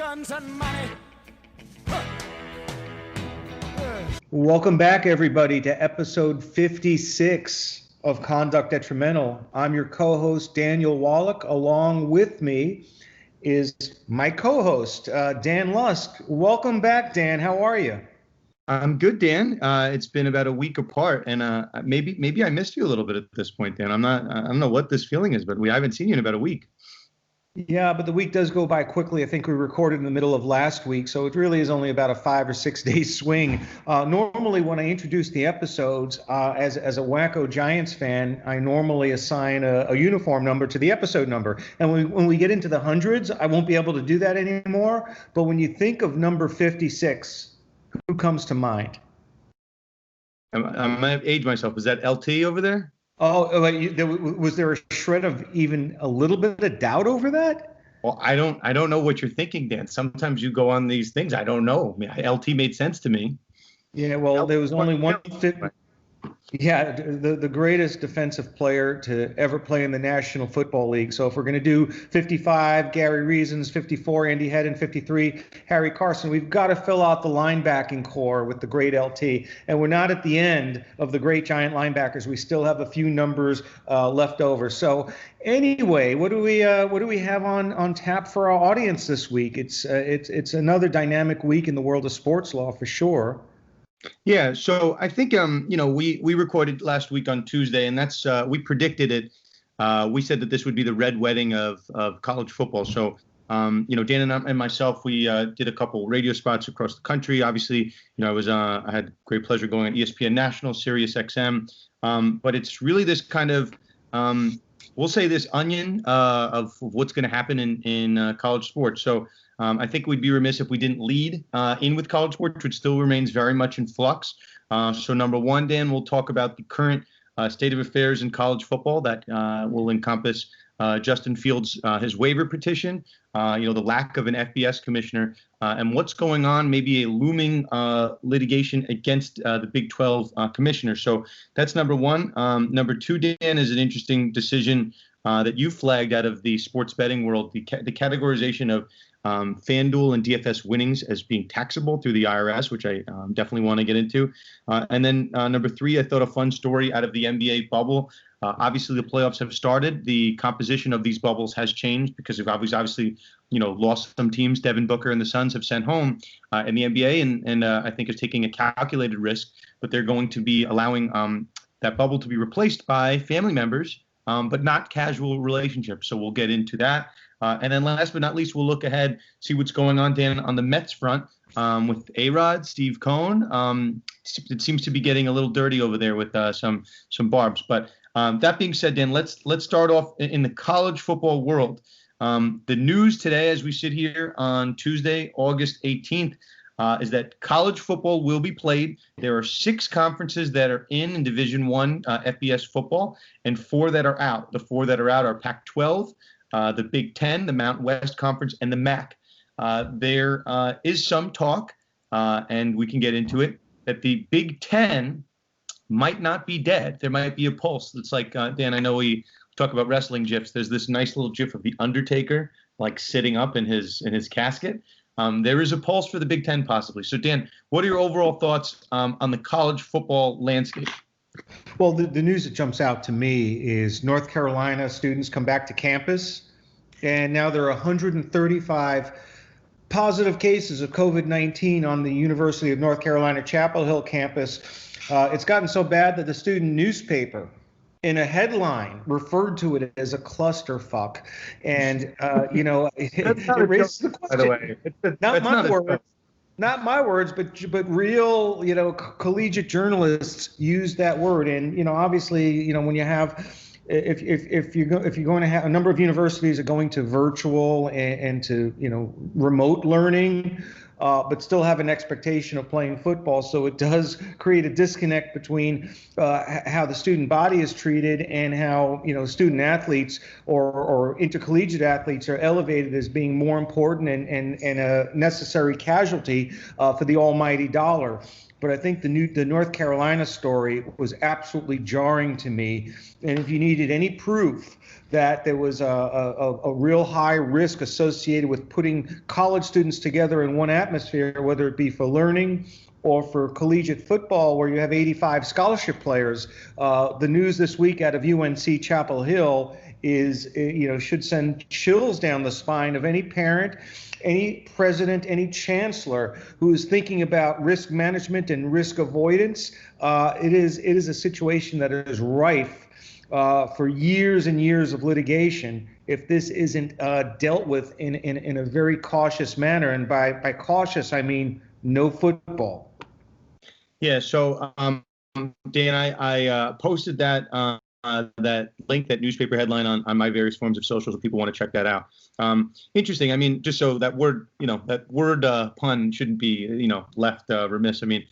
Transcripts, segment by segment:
guns and money. Welcome back, everybody, to episode 56 of Conduct Detrimental. I'm your co-host, Daniel Wallach. Along with me is my co-host, Dan Lusk. Welcome back, Dan. How are you? I'm good, Dan. It's been about a week apart, and maybe I missed you a little bit at this point, Dan. I don't know what this feeling is, but I haven't seen you in about a week. Yeah, but the week does go by quickly. I think we recorded in the middle of last week, so it really is only about a 5 or 6 day swing. Normally, when I introduce the episodes, as a Wacko Giants fan, I normally assign a uniform number to the episode number. And when we get into the hundreds, I won't be able to do that anymore. But when you think of number 56, who comes to mind? I might have aged myself. Is that LT over there? Oh, was there a shred of even a little bit of doubt over that? Well, I don't know what you're thinking, Dan. Sometimes you go on these things. I don't know. I mean, LT made sense to me. Yeah, well, there was only one. Yeah, the greatest defensive player to ever play in the National Football League. So if we're going to do 55, Gary Reasons, 54, Andy Hedden, 53, Harry Carson, we've got to fill out the linebacking core with the great LT. And we're not at the end of the great Giant linebackers. We still have a few numbers left over. So anyway, what do we have on tap for our audience this week? It's another dynamic week in the world of sports law for sure. Yeah, so I think we recorded last week on Tuesday, and that's we predicted it. We said that this would be the red wedding of college football. So Dan and myself, we did a couple radio spots across the country. Obviously, I had great pleasure going on ESPN National, Sirius XM. But it's really this kind of we'll say this onion of what's going to happen in college sports. So I think we'd be remiss if we didn't lead in with college sports, which still remains very much in flux. So number one, Dan, we'll talk about the current state of affairs in college football that will encompass Justin Fields, his waiver petition, the lack of an FBS commissioner, and what's going on, maybe a looming litigation against the Big 12 commissioner. So that's number one. Number two, Dan, is an interesting decision that you flagged out of the sports betting world, the categorization of FanDuel and DFS winnings as being taxable through the IRS, which I definitely want to get into. And then number three, I thought a fun story out of the NBA bubble. Obviously, the playoffs have started. The composition of these bubbles has changed because of obviously, lost some teams. Devin Booker and the Suns have sent home in the NBA, and I think is taking a calculated risk. But they're going to be allowing that bubble to be replaced by family members, but not casual relationships. So we'll get into that. And then last but not least, we'll look ahead, see what's going on, Dan, on the Mets front with A-Rod, Steve Cohen. It seems to be getting a little dirty over there with some barbs. But that being said, Dan, let's start off in the college football world. The news today, as we sit here on Tuesday, August 18th, is that college football will be played. There are 6 conferences that are in Division I FBS football and 4 that are out. The 4 that are out are Pac-12, the Big Ten, the Mountain West Conference, and the MAC. There is some talk, and we can get into it, that the Big Ten might not be dead. There might be a pulse. It's like, Dan, I know we talk about wrestling gifs. There's this nice little gif of the Undertaker, like sitting up in his casket. There is a pulse for the Big Ten possibly. So, Dan, what are your overall thoughts on the college football landscape? Well, the news that jumps out to me is North Carolina students come back to campus, and now there are 135 positive cases of COVID-19 on the University of North Carolina Chapel Hill campus. It's gotten so bad that the student newspaper, in a headline, referred to it as a clusterfuck. And, it raises the question. By the way. Not my words, but real, collegiate journalists use that word. And, obviously, when you have, if you're going to have a number of universities are going to virtual and to, remote learning, but still have an expectation of playing football. So it does create a disconnect between how the student body is treated and how, student athletes or intercollegiate athletes are elevated as being more important and a necessary casualty for the almighty dollar. but I think the North Carolina story was absolutely jarring to me. And if you needed any proof that there was a real high risk associated with putting college students together in one atmosphere, whether it be for learning or for collegiate football, where you have 85 scholarship players, the news this week out of UNC Chapel Hill is, should send chills down the spine of any parent, any president, any chancellor who is thinking about risk management and risk avoidance. It is a situation that is rife for years and years of litigation if this isn't dealt with in a very cautious manner. And by cautious, I mean no football. Yeah. So, Dan, I posted that link, that newspaper headline on my various forms of socials if people want to check that out. Interesting. I mean, just so that word pun shouldn't be, left remiss. I mean,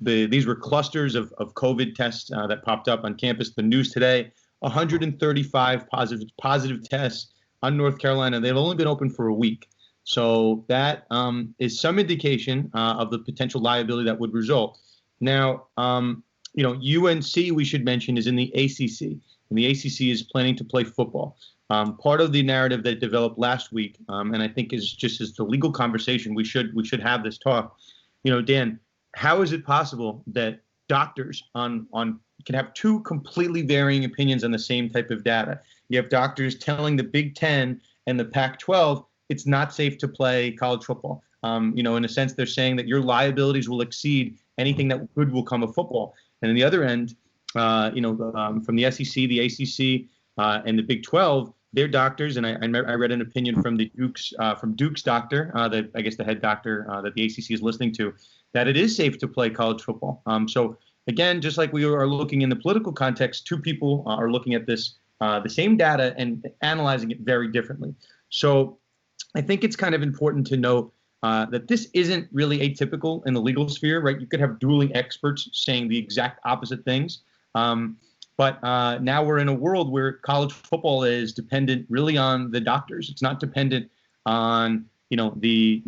these were clusters of COVID tests that popped up on campus. The news today, 135 positive tests on North Carolina. They've only been open for a week. So that is some indication of the potential liability that would result. Now, UNC, we should mention, is in the ACC, and the ACC is planning to play football. Part of the narrative that developed last week, and I think is just as the legal conversation, we should have this talk. Dan, how is it possible that doctors can have two completely varying opinions on the same type of data? You have doctors telling the Big Ten and the Pac-12 it's not safe to play college football. In a sense, they're saying that your liabilities will exceed anything that good will come of football. And on the other end, from the SEC, the ACC, and the Big 12, their doctors, and I read an opinion from Duke's doctor, that I guess the head doctor that the ACC is listening to, that it is safe to play college football. So again, just like we are looking in the political context, two people are looking at this, the same data and analyzing it very differently. So I think it's kind of important to note that this isn't really atypical in the legal sphere, right? You could have dueling experts saying the exact opposite things. But now we're in a world where college football is dependent really on the doctors. It's not dependent on, the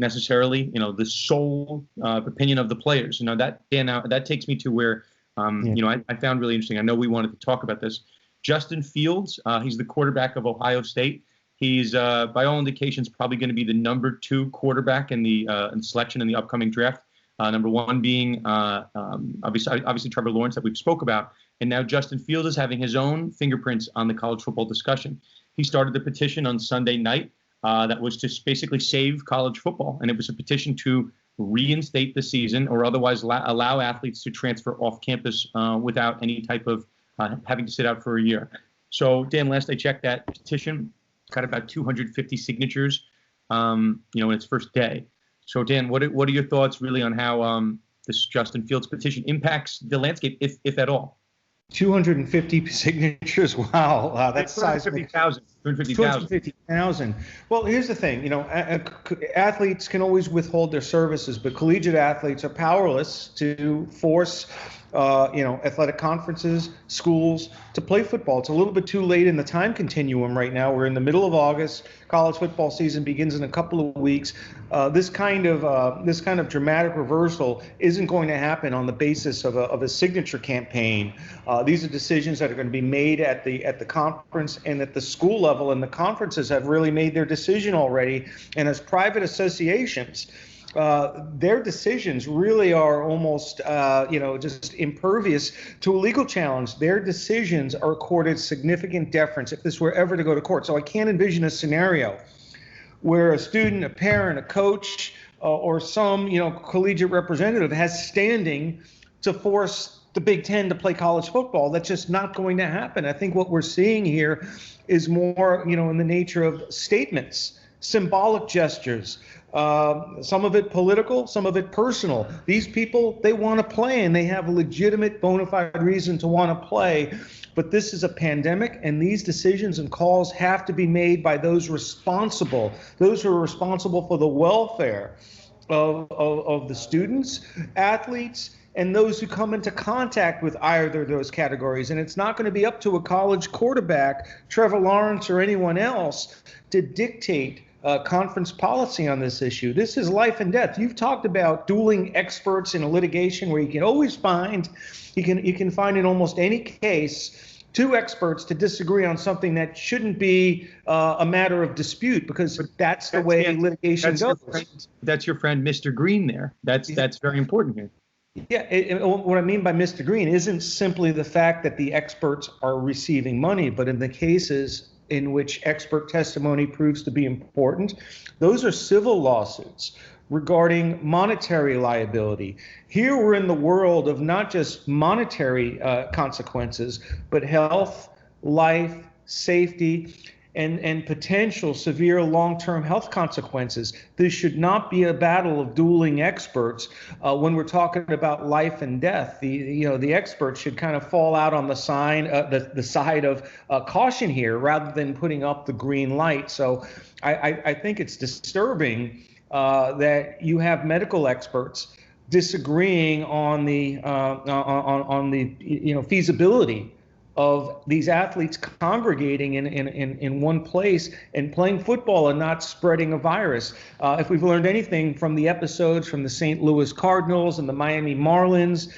sole opinion of the players. That takes me to where, I found really interesting. I know we wanted to talk about this. Justin Fields, he's the quarterback of Ohio State. He's, by all indications, probably going to be the number 2 quarterback in the selection in the upcoming draft. Number 1 being obviously Trevor Lawrence that we've spoke about. And now Justin Fields is having his own fingerprints on the college football discussion. He started the petition on Sunday night that was to basically save college football. And it was a petition to reinstate the season or otherwise allow athletes to transfer off campus without any type of having to sit out for a year. So, Dan, last I checked, that petition got about 250 signatures, in its first day. So, Dan, what are your thoughts really on how this Justin Fields petition impacts the landscape, if at all? 250 signatures. Wow, that's 250,000. 250,000. Well, here's the thing. Athletes can always withhold their services, but collegiate athletes are powerless to force athletic conferences, schools to play football. It's a little bit too late in the time continuum right now. We're in the middle of August. College football season begins in a couple of weeks. This kind of dramatic reversal isn't going to happen on the basis of a signature campaign. These are decisions that are going to be made at the conference and at the school level, and the conferences have really made their decision already. And as private associations, their decisions really are almost, just impervious to a legal challenge. Their decisions are accorded significant deference if this were ever to go to court. So I can't envision a scenario where a student, a parent, a coach, or some, collegiate representative has standing to force the Big Ten to play college football. That's just not going to happen. I think what we're seeing here is more, in the nature of statements, symbolic gestures. Some of it political, some of it personal. These people, they want to play, and they have a legitimate bona fide reason to want to play. But this is a pandemic, and these decisions and calls have to be made by those who are responsible for the welfare of the students, athletes, and those who come into contact with either of those categories. And it's not going to be up to a college quarterback, Trevor Lawrence or anyone else, to dictate conference policy on this issue. This is life and death. You've talked about dueling experts in a litigation where you can always find, you can find in almost any case two experts to disagree on something that shouldn't be a matter of dispute, because that's the way litigation goes. That's your friend, Mr. Green there. That's very important here. Yeah, what I mean by Mr. Green isn't simply the fact that the experts are receiving money, but in the cases in which expert testimony proves to be important, those are civil lawsuits regarding monetary liability. Here we're in the world of not just monetary consequences, but health, life, safety, and potential severe long-term health consequences. This should not be a battle of dueling experts when we're talking about life and death. The experts should kind of fall out on the side of caution here, rather than putting up the green light. So I think it's disturbing that you have medical experts disagreeing on the feasibility of these athletes congregating in one place and playing football and not spreading a virus. If we've learned anything from the episodes from the St. Louis Cardinals and the Miami Marlins,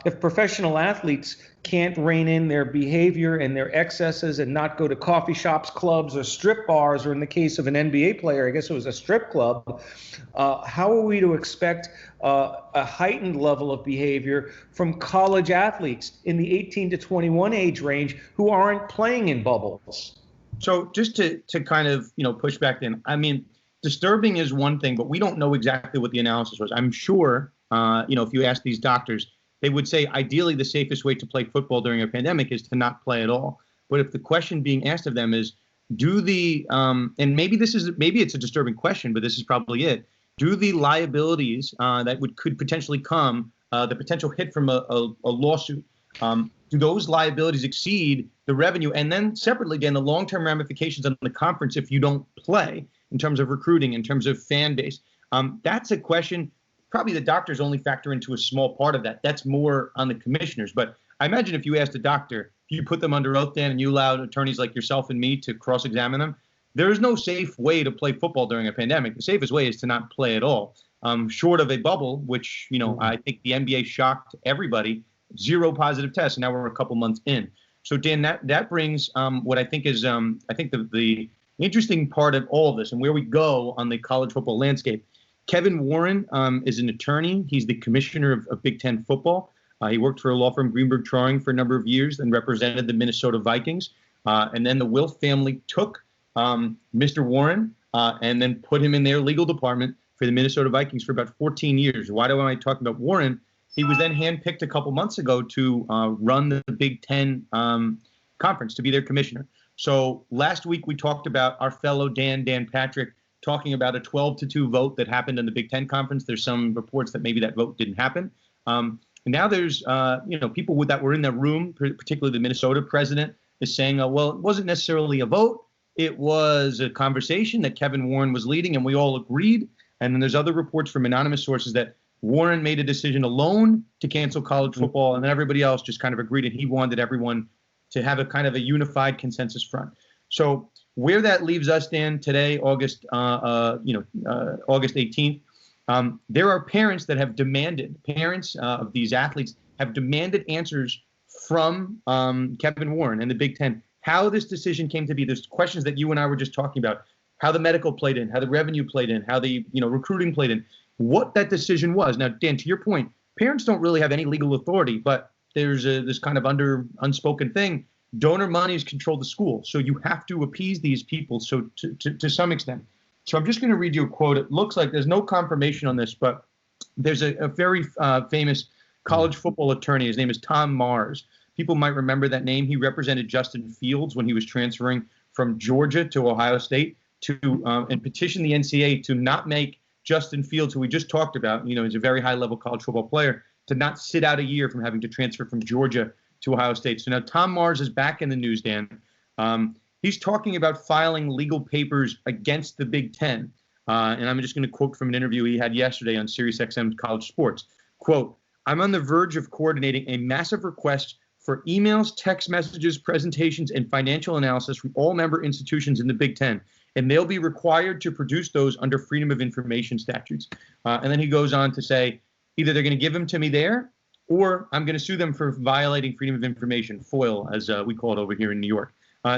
if professional athletes can't rein in their behavior and their excesses and not go to coffee shops, clubs, or strip bars, or in the case of an NBA player, I guess it was a strip club, how are we to expect a heightened level of behavior from college athletes in the 18 to 21 age range who aren't playing in bubbles? So just to kind of, push back in, I mean, disturbing is one thing, but we don't know exactly what the analysis was. I'm sure, if you ask these doctors, they would say ideally the safest way to play football during a pandemic is to not play at all. But if the question being asked of them is, and maybe it's a disturbing question, but this is probably it. Do the liabilities that could potentially come, the potential hit from a lawsuit, do those liabilities exceed the revenue? And then separately, again, the long-term ramifications on the conference if you don't play in terms of recruiting, in terms of fan base. That's a question. Probably the doctors only factor into a small part of that. That's more on the commissioners. But I imagine if you asked a doctor, if you put them under oath, Dan, and you allowed attorneys like yourself and me to cross-examine them, there is no safe way to play football during a pandemic. The safest way is to not play at all. Short of a bubble, which, I think the NBA shocked everybody, 0 positive tests, and now we're a couple months in. So, Dan, that brings what I think is, I think the interesting part of all of this and where we go on the college football landscape. Kevin Warren is an attorney. He's the commissioner of Big Ten football. He worked for a law firm, Greenberg Traurig, for a number of years and represented the Minnesota Vikings. And then the Wilf family took Mr. Warren and then put him in their legal department for the Minnesota Vikings for about 14 years. Why do I talk about Warren? He was then handpicked a couple months ago to run the Big Ten conference, to be their commissioner. So last week we talked about our fellow Dan Patrick talking about a 12-2 vote that happened in the Big Ten conference. There's some reports that maybe that vote didn't happen. And now there's, people that were in that room, particularly the Minnesota president, is saying, well, it wasn't necessarily a vote. It was a conversation that Kevin Warren was leading, and we all agreed. And then there's other reports from anonymous sources that Warren made a decision alone to cancel college football, and then everybody else just kind of agreed, and he wanted everyone to have a kind of a unified consensus front. So where that leaves us, Dan, today, August 18th, there are parents that have demanded, of these athletes have demanded answers from Kevin Warren and the Big Ten, how this decision came to be. There's questions that you and I were just talking about, how the medical played in, how the revenue played in, how the recruiting played in, what that decision was. Now, Dan, to your point, parents don't really have any legal authority, but there's this kind of unspoken thing. Donor monies control the school, so you have to appease these people. So to some extent. So I'm just going to read you a quote. It looks like there's no confirmation on this, but there's a very famous college football attorney. His name is Tom Mars. People might remember that name. He represented Justin Fields when he was transferring from Georgia to Ohio State and petitioned the NCAA to not make Justin Fields, who we just talked about, he's a very high-level college football player, to not sit out a year from having to transfer from Georgia to Ohio State. So now Tom Mars is back in the news, Dan. He's talking about filing legal papers against the Big Ten. And I'm just going to quote from an interview he had yesterday on SiriusXM College Sports. Quote, "I'm on the verge of coordinating a massive request for emails, text messages, presentations, and financial analysis from all member institutions in the Big Ten. and they'll be required to produce those under Freedom of Information statutes. And then he goes on to say, either they're going to give them to me there, or I'm going to sue them for violating freedom of information, FOIL, as we call it over here in New York.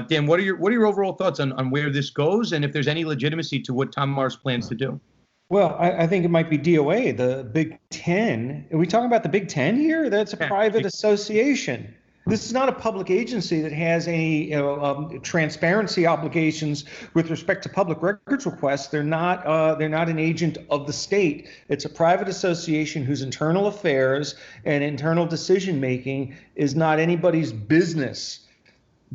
Dan, what are your overall thoughts on where this goes, and if there's any legitimacy to what Tom Mars plans to do? Well, I think it might be DOA, the Big Ten. Are we talking about the Big Ten here? That's a private association. This is not a public agency that has any transparency obligations with respect to public records requests. They're not an agent of the state. It's a private association whose internal affairs and internal decision making is not anybody's business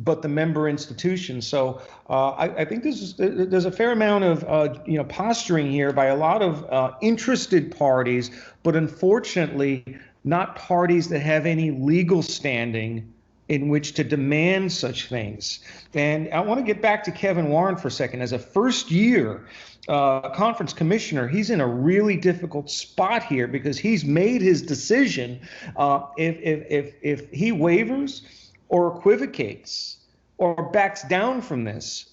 but the member institution. So I think there's a fair amount of posturing here by a lot of interested parties, but unfortunately not parties that have any legal standing in which to demand such things. And I want to get back to Kevin Warren for a second. As a first-year conference commissioner, he's in a really difficult spot here because he's made his decision. If he wavers or equivocates or backs down from this,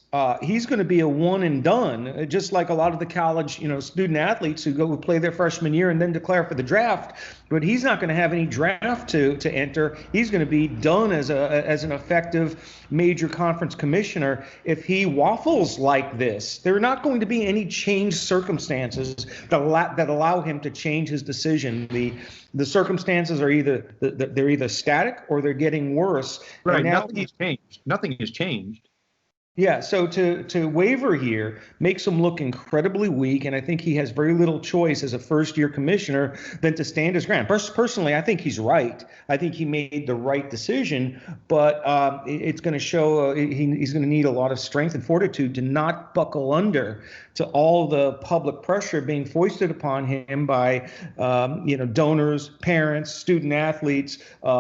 he's going to be a one and done, just like a lot of the college, student athletes who play their freshman year and then declare for the draft. But he's not going to have any draft to enter. He's going to be done as an effective major conference commissioner if he waffles like this. There are not going to be any changed circumstances that allow him to change his decision. The circumstances are they're either static or they're getting worse. Right. Nothing has changed. Nothing has changed. Yeah, so to waver here makes him look incredibly weak, and I think he has very little choice as a first-year commissioner than to stand his ground. Personally, I think he's right. I think he made the right decision, but it's going to show he's going to need a lot of strength and fortitude to not buckle under to all the public pressure being foisted upon him by donors, parents, student athletes,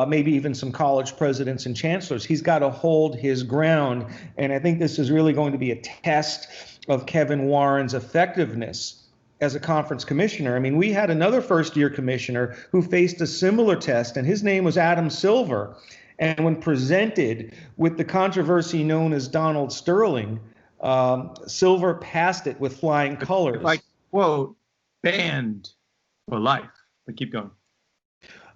maybe even some college presidents and chancellors. He's got to hold his ground, and I think this is really going to be a test of Kevin Warren's effectiveness as a conference commissioner. I mean, we had another first-year commissioner who faced a similar test, and his name was Adam Silver. And when presented with the controversy known as Donald Sterling, Silver passed it with flying colors. Like, whoa, banned for life. But keep going.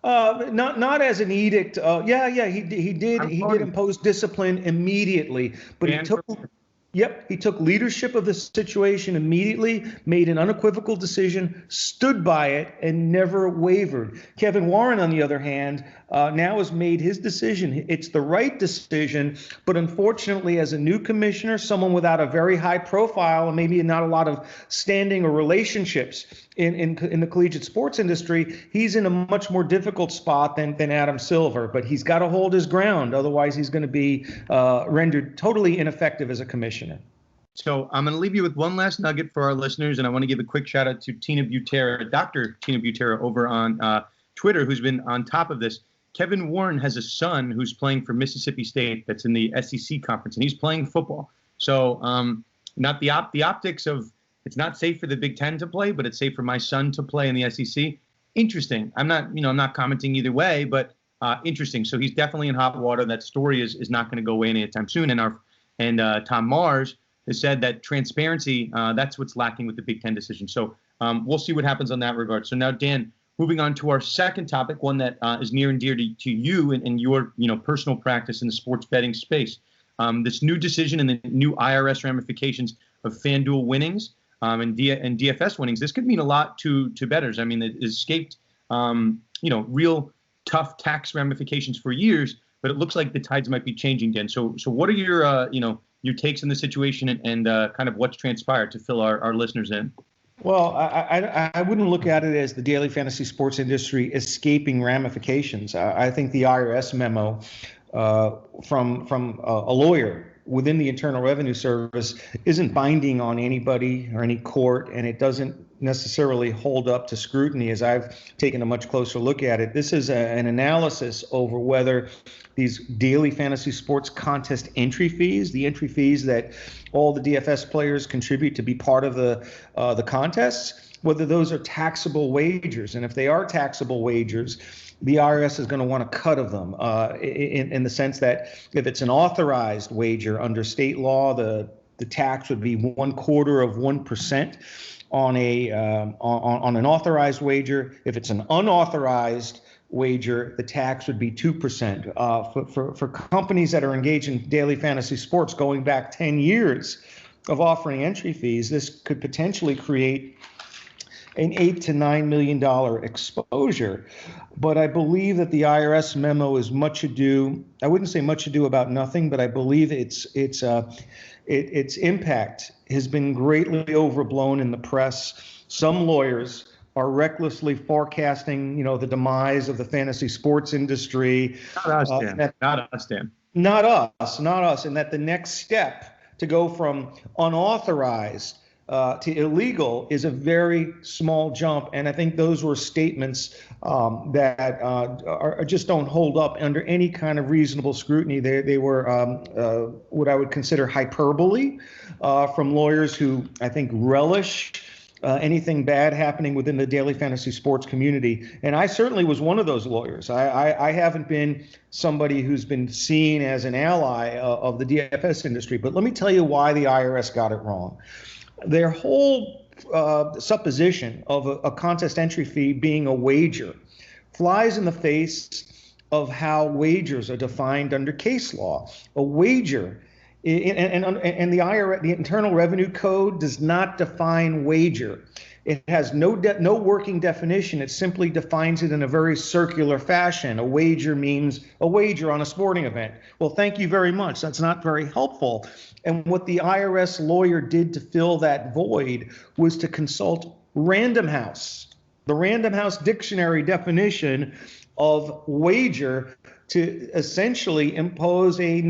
Not as an edict. He did impose discipline immediately, but he took leadership of the situation immediately, made an unequivocal decision, stood by it, and never wavered. Kevin Warren, on the other hand, now has made his decision. It's the right decision, but unfortunately, as a new commissioner, someone without a very high profile and maybe not a lot of standing or relationships in the collegiate sports industry, he's in a much more difficult spot than Adam Silver. But he's got to hold his ground, otherwise he's going to be rendered totally ineffective as a commissioner. So I'm going to leave you with one last nugget for our listeners, and I want to give a quick shout out to Tina Butera, Dr. Tina Butera over on Twitter, who's been on top of this. Kevin Warren has a son who's playing for Mississippi State that's in the SEC conference, and he's playing football. So not the optics of it's not safe for the Big Ten to play, but it's safe for my son to play in the SEC. Interesting. I'm not commenting either way, but interesting. So he's definitely in hot water. That story is not going to go away anytime soon. And Tom Mars has said that transparency, that's what's lacking with the Big Ten decision. So we'll see what happens on that regard. So now, Dan, moving on to our second topic, one that is near and dear to you and your personal practice in the sports betting space. This new decision and the new IRS ramifications of FanDuel winnings and DFS winnings. This could mean a lot to bettors. I mean, it escaped real tough tax ramifications for years, but it looks like the tides might be changing again. So what are your takes on the situation and kind of what's transpired to fill our listeners in? Well, I wouldn't look at it as the daily fantasy sports industry escaping ramifications. I think the IRS memo from a lawyer within the Internal Revenue Service isn't binding on anybody or any court, and it doesn't necessarily hold up to scrutiny as I've taken a much closer look at it. This is an analysis over whether these daily fantasy sports contest entry fees, the entry fees that all the DFS players contribute to be part of the contests, whether those are taxable wagers. And if they are taxable wagers, the IRS is going to want a cut of them in the sense that if it's an authorized wager under state law, the the tax would be 1/4% on on an authorized wager. If it's an unauthorized wager, the tax would be 2%. For companies that are engaged in daily fantasy sports going back 10 years of offering entry fees, this could potentially create an $8 to $9 million exposure. But I believe that the IRS memo is much ado. I wouldn't say much ado about nothing, but I believe its impact has been greatly overblown in the press. Some lawyers are recklessly forecasting, the demise of the fantasy sports industry. Not us, Dan. Not us, Dan. Not us. And that the next step to go from unauthorized to illegal is a very small jump. And I think those were statements that just don't hold up under any kind of reasonable scrutiny. They were what I would consider hyperbole from lawyers who I think relish anything bad happening within the daily fantasy sports community. And I certainly was one of those lawyers. I haven't been somebody who's been seen as an ally of the DFS industry. But let me tell you why the IRS got it wrong. Their whole supposition of a contest entry fee being a wager flies in the face of how wagers are defined under case law. A wager, and the IRS, the Internal Revenue Code, does not define wager. It has no working definition. It simply defines it in a very circular fashion. A wager means a wager on a sporting event. Well, thank you very much. That's not very helpful. And what the IRS lawyer did to fill that void was to consult Random House, the Random House dictionary definition of wager, to essentially impose a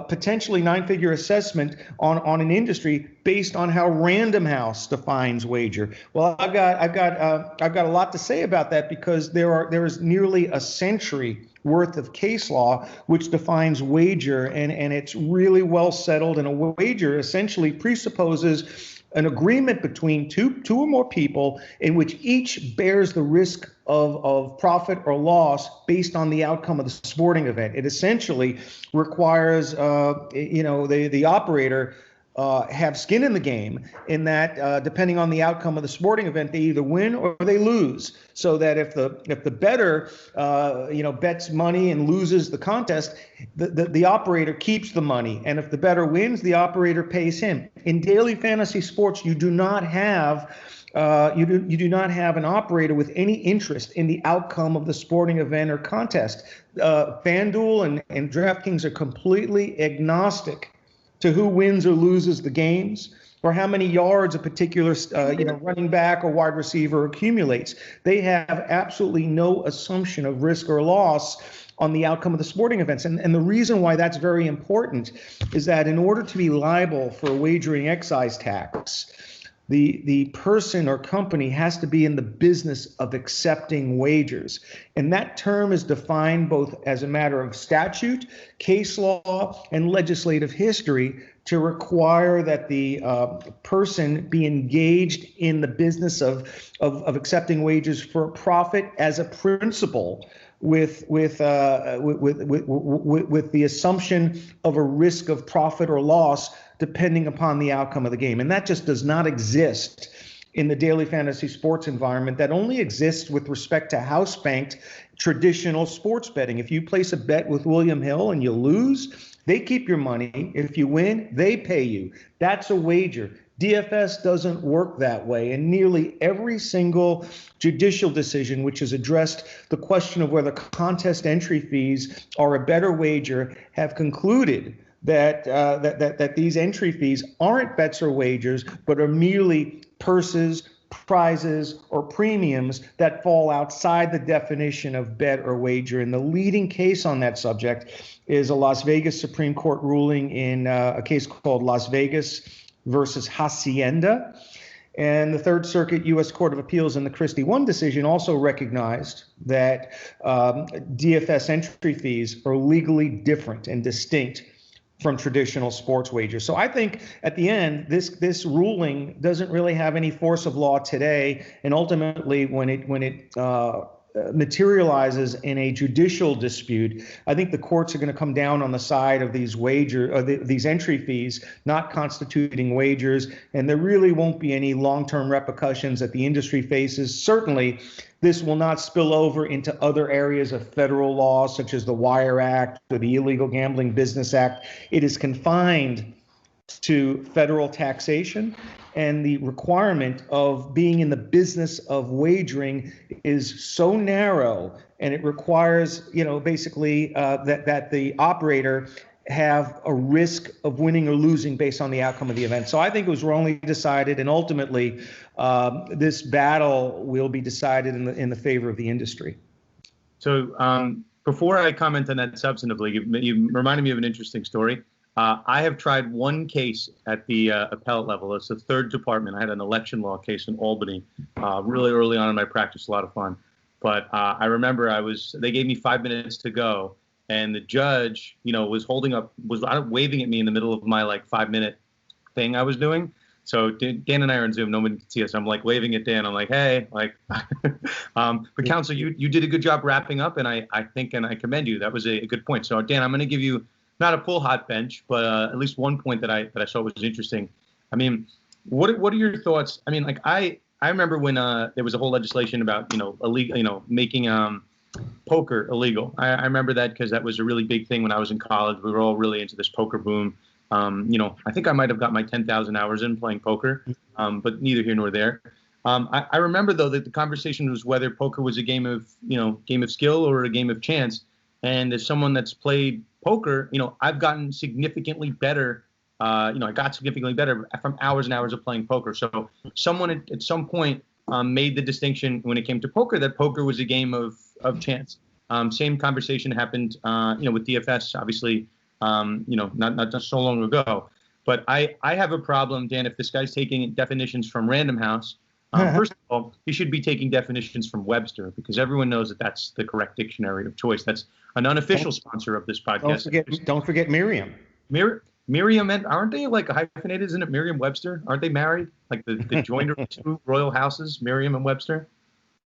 potentially nine-figure assessment on an industry based on how Random House defines wager. Well, I've got a lot to say about that, because there is nearly a century worth of case law which defines wager, and it's really well settled. And a wager essentially presupposes an agreement between two or more people in which each bears the risk of profit or loss based on the outcome of the sporting event. It essentially requires the operator have skin in the game, in that depending on the outcome of the sporting event, they either win or they lose. So that if the bettor bets money and loses the contest, the operator keeps the money, and if the bettor wins, the operator pays him. In daily fantasy sports, you do not have you do not have an operator with any interest in the outcome of the sporting event or contest. FanDuel and DraftKings are completely agnostic to who wins or loses the games, or how many yards a particular running back or wide receiver accumulates. They have absolutely no assumption of risk or loss on the outcome of the sporting events. And the reason why that's very important is that in order to be liable for a wagering excise tax, the person or company has to be in the business of accepting wagers. And that term is defined both as a matter of statute, case law, and legislative history to require that the person be engaged in the business of accepting wagers for profit as a principle, with the assumption of a risk of profit or loss depending upon the outcome of the game. And that just does not exist in the daily fantasy sports environment. That only exists with respect to house-banked traditional sports betting. If you place a bet with William Hill and you lose, they keep your money. If you win, they pay you. That's a wager. DFS doesn't work that way, and nearly every single judicial decision which has addressed the question of whether contest entry fees are a better wager have concluded that these entry fees aren't bets or wagers, but are merely purses, prizes, or premiums that fall outside the definition of bet or wager. And the leading case on that subject is a Las Vegas Supreme Court ruling in a case called Las Vegas versus Hacienda. And the Third Circuit U.S. Court of Appeals in the Christie 1 decision also recognized that DFS entry fees are legally different and distinct from traditional sports wagers. So I think at the end, this ruling doesn't really have any force of law today. And ultimately, when it materializes in a judicial dispute, I think the courts are going to come down on the side of these these entry fees not constituting wagers, and there really won't be any long-term repercussions that the industry faces. Certainly, this will not spill over into other areas of federal law, such as the Wire Act or the Illegal Gambling Business Act. It is confined to federal taxation, and the requirement of being in the business of wagering is so narrow, and it requires, basically that the operator have a risk of winning or losing based on the outcome of the event. So I think it was wrongly decided, and ultimately this battle will be decided in the favor of the industry. So before I comment on that substantively, you reminded me of an interesting story. I have tried one case at the appellate level. It's the third department. I had an election law case in Albany really early on in my practice, a lot of fun. But I remember they gave me 5 minutes to go, and the judge, was waving at me in the middle of my 5-minute thing I was doing. So Dan and I are on Zoom. Nobody can see us. I'm waving at Dan. I'm like, hey, but counsel, you did a good job wrapping up, and I think, and I commend you. That was a good point. So Dan, I'm going to give you not a full hot bench, but at least one point that I saw was interesting. I mean, what are your thoughts? I mean, I remember when there was a whole legislation about illegal, making poker illegal. I remember that because that was a really big thing when I was in college. We were all really into this poker boom. I think I might have got my 10,000 hours in playing poker, but neither here nor there. I remember though that the conversation was whether poker was a game of skill or a game of chance. And as someone that's played poker, I've gotten significantly better. I got significantly better from hours and hours of playing poker. So someone at some point made the distinction when it came to poker that poker was a game of chance. Same conversation happened, with DFS, obviously, not just so long ago. But I have a problem, Dan, if this guy's taking definitions from Random House. First of all, he should be taking definitions from Webster, because everyone knows that that's the correct dictionary of choice. That's an unofficial sponsor of this podcast. Don't forget Miriam. Miriam, and aren't they hyphenated? Isn't it Merriam-Webster? Aren't they married? The joinder of two royal houses, Miriam and Webster?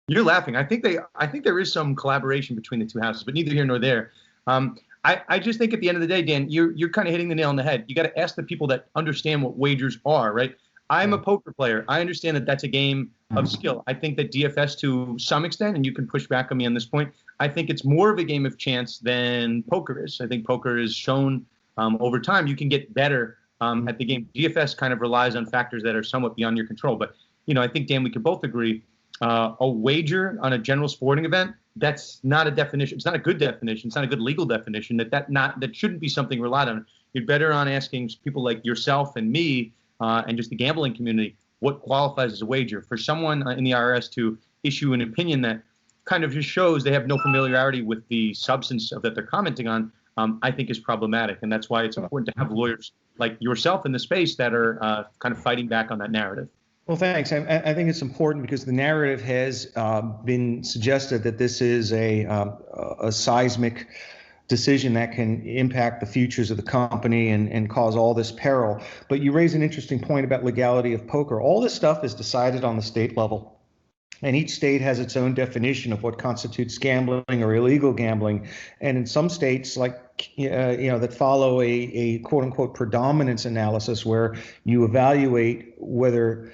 You're laughing. I think there is some collaboration between the two houses, but neither here nor there. I just think at the end of the day, Dan, you're kind of hitting the nail on the head. You got to ask the people that understand what wagers are, right? I'm a poker player. I understand that that's a game of skill. I think that DFS, to some extent, and you can push back on me on this point, I think it's more of a game of chance than poker is. I think poker is shown over time you can get better at the game. DFS kind of relies on factors that are somewhat beyond your control. But, I think, Dan, we could both agree a wager on a general sporting event, that's not a definition. It's not a good definition. It's not a good legal definition. That shouldn't be something relied on. You're better on asking people like yourself and me and just the gambling community what qualifies as a wager. For someone in the IRS to issue an opinion that kind of just shows they have no familiarity with the substance of that they're commenting on, I think is problematic. And that's why it's important to have lawyers like yourself in the space that are kind of fighting back on that narrative. Well, thanks. I think it's important because the narrative has been suggested that this is a seismic decision that can impact the futures of the company and cause all this peril. But you raise an interesting point about legality of poker. All this stuff is decided on the state level, and each state has its own definition of what constitutes gambling or illegal gambling. And in some states, that follow a quote unquote predominance analysis, where you evaluate whether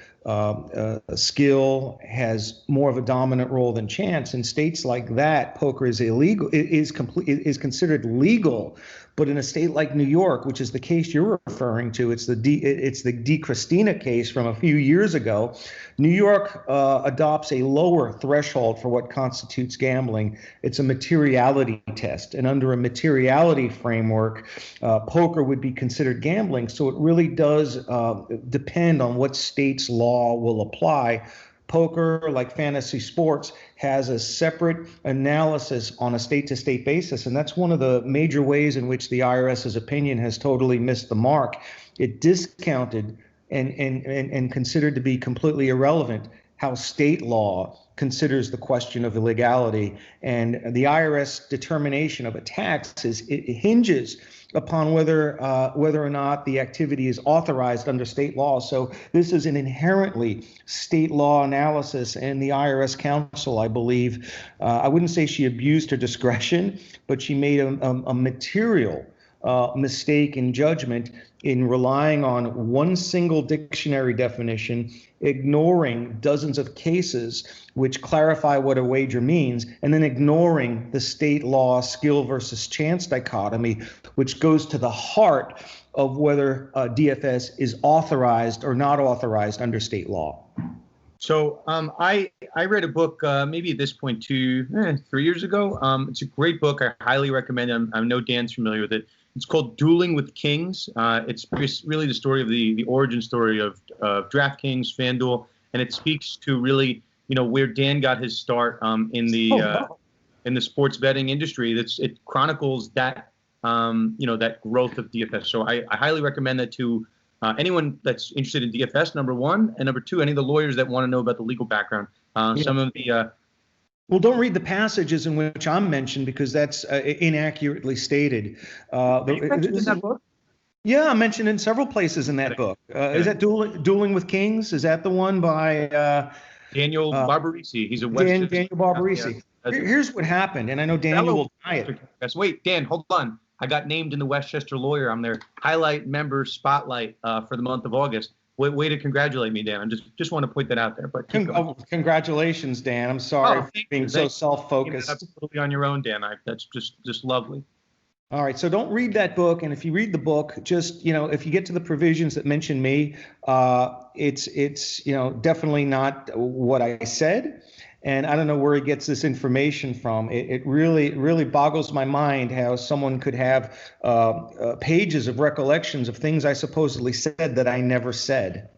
skill has more of a dominant role than chance. In states like that, poker is illegal, is considered legal. But in a state like New York, which is the case you're referring to, it's the De Christina case from a few years ago. New York adopts a lower threshold for what constitutes gambling. It's a materiality test, and under a materiality framework, poker would be considered gambling. So it really does depend on what state's law will apply. Poker, like fantasy sports, has a separate analysis on a state-to-state basis, and that's one of the major ways in which the IRS's opinion has totally missed the mark. It discounted and considered to be completely irrelevant how state law considers the question of illegality. And the IRS determination of a tax it hinges upon whether or not the activity is authorized under state law. So this is an inherently state law analysis, and the IRS counsel, I believe, I wouldn't say she abused her discretion, but she made a material mistake in judgment in relying on one single dictionary definition, ignoring dozens of cases which clarify what a wager means, and then ignoring the state law skill versus chance dichotomy, which goes to the heart of whether DFS is authorized or not authorized under state law. So I read a book maybe at this point 3 years ago. It's a great book. I highly recommend it. I know Dan's familiar with it. It's called Dueling with Kings. It's really the story of the origin story of DraftKings, FanDuel, and it speaks to really where Dan got his start in the sports betting industry. It chronicles that that growth of DFS. So I highly recommend that to anyone that's interested in DFS, number one, and number two, any of the lawyers that want to know about the legal background. Some of the well, don't read the passages in which I'm mentioned, because that's inaccurately stated. You mentioned in that book? Yeah, I mentioned in several places in that book. Is that Dueling with Kings? Is that the one by Daniel Barbarisi? He's a Daniel Barbarisi. Yeah. Here's what happened, and I know Daniel will deny it. Wait, Dan, hold on. I got named in the Westchester Lawyer. I'm their highlight member spotlight for the month of August. Way to congratulate me, Dan. I just want to point that out there. But congratulations, Dan. I'm sorry for being so self-focused. Absolutely on your own, Dan. That's just lovely. All right, so don't read that book, and if you read the book, just if you get to the provisions that mention me, it's definitely not what I said. And I don't know where he gets this information from. It really boggles my mind how someone could have pages of recollections of things I supposedly said that I never said.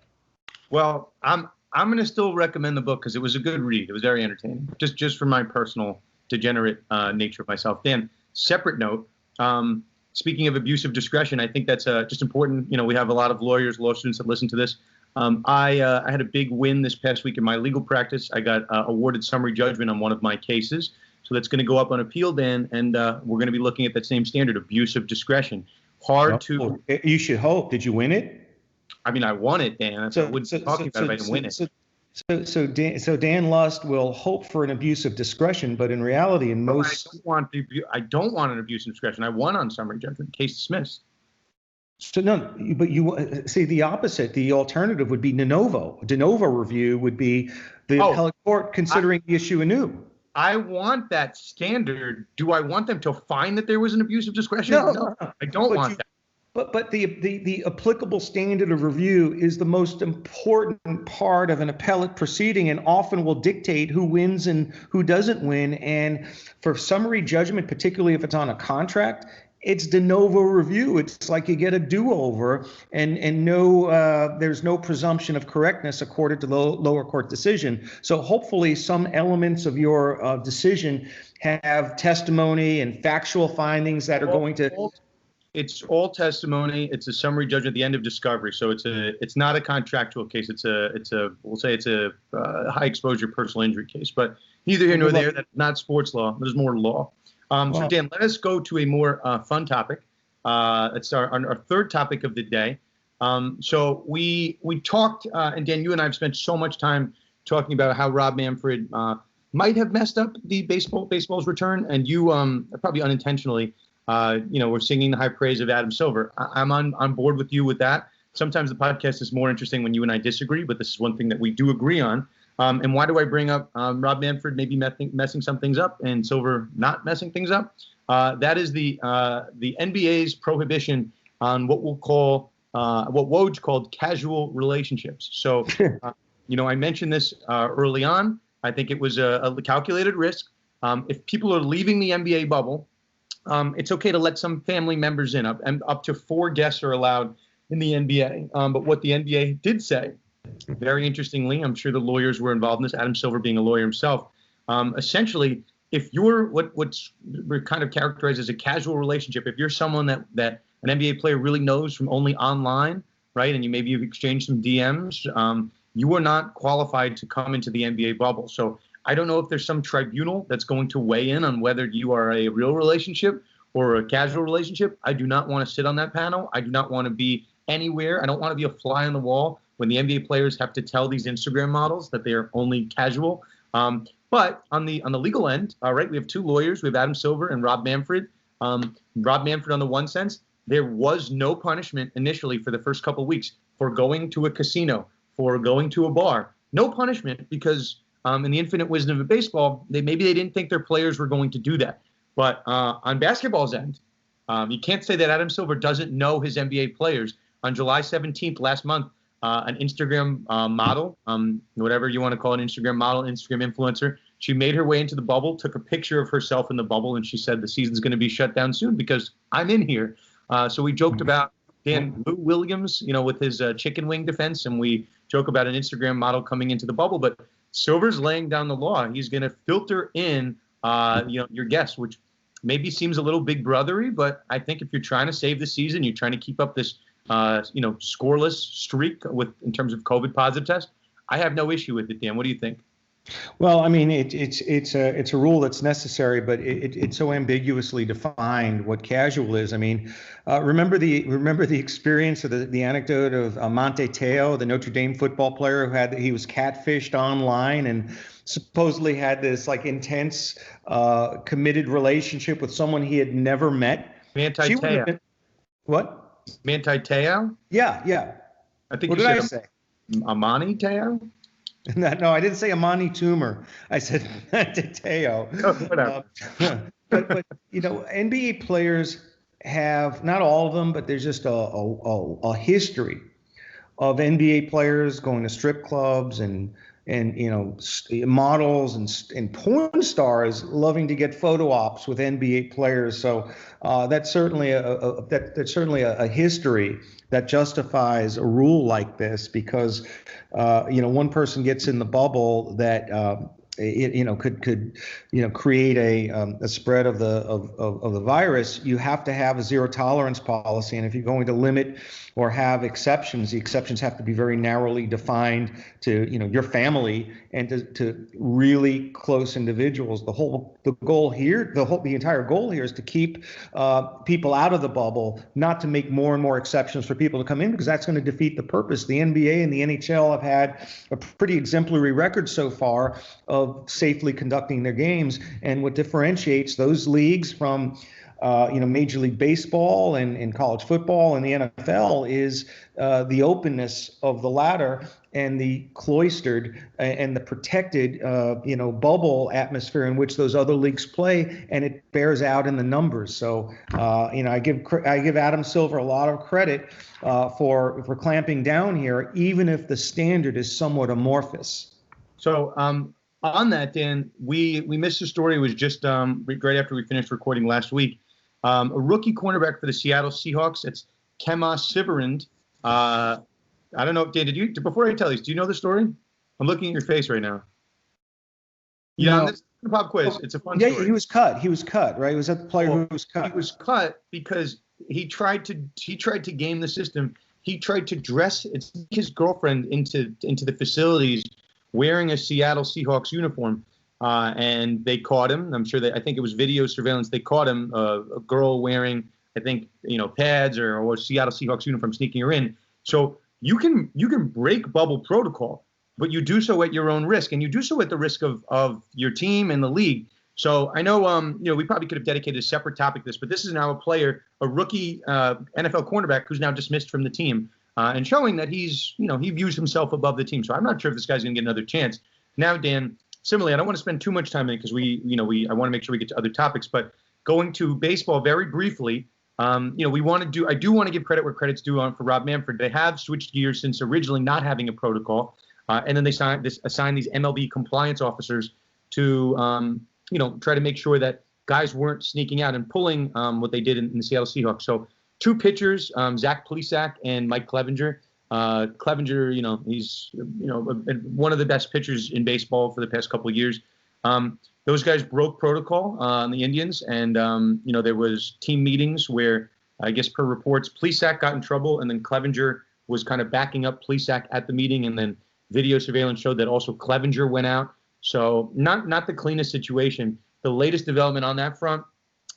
Well, I'm going to still recommend the book because it was a good read. It was very entertaining, just for my personal degenerate nature of myself. Dan, separate note. Speaking of abuse of discretion, I think that's just important. We have a lot of lawyers, law students that listen to this. I had a big win this past week in my legal practice. I got awarded summary judgment on one of my cases. So that's going to go up on appeal, Dan, and we're going to be looking at that same standard, abuse of discretion. You should hope. Did you win it? I mean, I won it, Dan. I wouldn't be talking about if I didn't win it. So Dan Lust will hope for an abuse of discretion, but in reality, I don't want an abuse of discretion. I won on summary judgment. Case dismissed. So no, but you see the opposite. The alternative would be de novo. De novo review would be the appellate court considering the issue anew. I want that standard. Do I want them to find that there was an abuse of discretion? No, I don't want that. But the applicable standard of review is the most important part of an appellate proceeding, and often will dictate who wins and who doesn't win. And for summary judgment, particularly if it's on a contract, it's de novo review. It's like you get a do-over, and there's no presumption of correctness according to the lower court decision. So hopefully some elements of your decision have testimony and factual findings that are going to. It's all testimony. It's a summary judgment at the end of discovery. So it's not a contractual case. We'll say it's a high exposure personal injury case. But neither here nor there. That's not sports law. There's more law. So Dan, let us go to a more fun topic. It's our third topic of the day. So we talked, and Dan, you and I have spent so much time talking about how Rob Manfred might have messed up the baseball's return, and you probably unintentionally, were singing the high praise of Adam Silver. I'm on board with you with that. Sometimes the podcast is more interesting when you and I disagree, but this is one thing that we do agree on. And why do I bring up Rob Manfred maybe messing some things up and Silver not messing things up? That is the NBA's prohibition on what we'll call what Woj called casual relationships. So, I mentioned this early on. I think it was a calculated risk. If people are leaving the NBA bubble, it's okay to let some family members in. Up to 4 guests are allowed in the NBA. But what the NBA did say, very interestingly, I'm sure the lawyers were involved in this, Adam Silver being a lawyer himself, essentially, if you're what's kind of characterized as a casual relationship, if you're someone that an NBA player really knows from only online, right, and you've exchanged some DMs, you are not qualified to come into the NBA bubble. So I don't know if there's some tribunal that's going to weigh in on whether you are a real relationship or a casual relationship. I do not want to sit on that panel. I do not want to be anywhere. I don't want to be a fly on the wall when the NBA players have to tell these Instagram models that they are only casual. But on the legal end, all right, we have two lawyers. We have Adam Silver and Rob Manfred. Rob Manfred, on the one sense, there was no punishment initially for the first couple of weeks for going to a casino, for going to a bar. No punishment because in the infinite wisdom of baseball, maybe they didn't think their players were going to do that. But on basketball's end, you can't say that Adam Silver doesn't know his NBA players. On July 17th last month, an Instagram model, whatever you want to call an Instagram model, Instagram influencer, she made her way into the bubble, took a picture of herself in the bubble, and she said the season's going to be shut down soon because I'm in here. So we joked about Dan Lou Williams, with his chicken wing defense, and we joke about an Instagram model coming into the bubble. But Silver's laying down the law. He's going to filter in, your guests, which maybe seems a little big brothery, but I think if you're trying to save the season, you're trying to keep up this, scoreless streak in terms of COVID positive test, I have no issue with it, Dan. What do you think? Well, I mean, it's a rule that's necessary, but it's so ambiguously defined what casual is. I mean, remember the experience of the anecdote of Monte Teo, the Notre Dame football player he was catfished online and supposedly had this intense, committed relationship with someone he had never met. Manti Teo. What? Manti Teo? Yeah. I think what you did said I say? Amani Teo? No, I didn't say Amani Toomer. I said Teo. Oh, whatever. But NBA players have, not all of them, but there's just a history of NBA players going to strip clubs and models and porn stars loving to get photo ops with NBA players. So that's certainly a history that justifies a rule like this because one person gets in the bubble that could create a spread of the virus. You have to have a zero tolerance policy, and if you're going to limit or have exceptions, the exceptions have to be very narrowly defined to your family and to really close individuals. The entire goal here is to keep people out of the bubble, not to make more and more exceptions for people to come in, because that's going to defeat the purpose. The NBA and the NHL have had a pretty exemplary record so far of safely conducting their games, and what differentiates those leagues from Major League Baseball and college football and the NFL is the openness of the latter and the cloistered and the protected, bubble atmosphere in which those other leagues play, and it bears out in the numbers. So, I give Adam Silver a lot of credit for clamping down here, even if the standard is somewhat amorphous. So, on that, Dan, we missed a story. It was just right after we finished recording last week. A rookie cornerback for the Seattle Seahawks. It's Kema Siverand. I don't know, Dan, before I tell you, do you know the story? I'm looking at your face right now. No. This is a pop quiz. It's a fun story. Yeah, he was cut, right? Was that the player who was cut? He was cut because he tried to game the system. He tried to dress his girlfriend into the facilities wearing a Seattle Seahawks uniform. And they caught him. I think it was video surveillance. They caught him, a girl wearing, I think, pads or Seattle Seahawks uniform, sneaking her in. So you can break bubble protocol, but you do so at your own risk, and you do so at the risk of your team and the league. So I know, we probably could have dedicated a separate topic to this, but this is now a rookie NFL cornerback who's now dismissed from the team, and showing that he views himself above the team. So I'm not sure if this guy's going to get another chance. Now, Dan, similarly, I don't want to spend too much time in it because I want to make sure we get to other topics. But going to baseball very briefly, I do want to give credit where credit's due for Rob Manfred. They have switched gears since originally not having a protocol, and then they assigned these MLB compliance officers to try to make sure that guys weren't sneaking out and pulling what they did in the Seattle Seahawks. So two pitchers, Zach Plesac and Mike Clevenger. Clevenger, he's one of the best pitchers in baseball for the past couple of years. Those guys broke protocol on the Indians, and there was team meetings where, I guess per reports, Plesac got in trouble, and then Clevenger was kind of backing up Plesac at the meeting, and then video surveillance showed that also Clevenger went out So not the cleanest situation. The latest development on that front,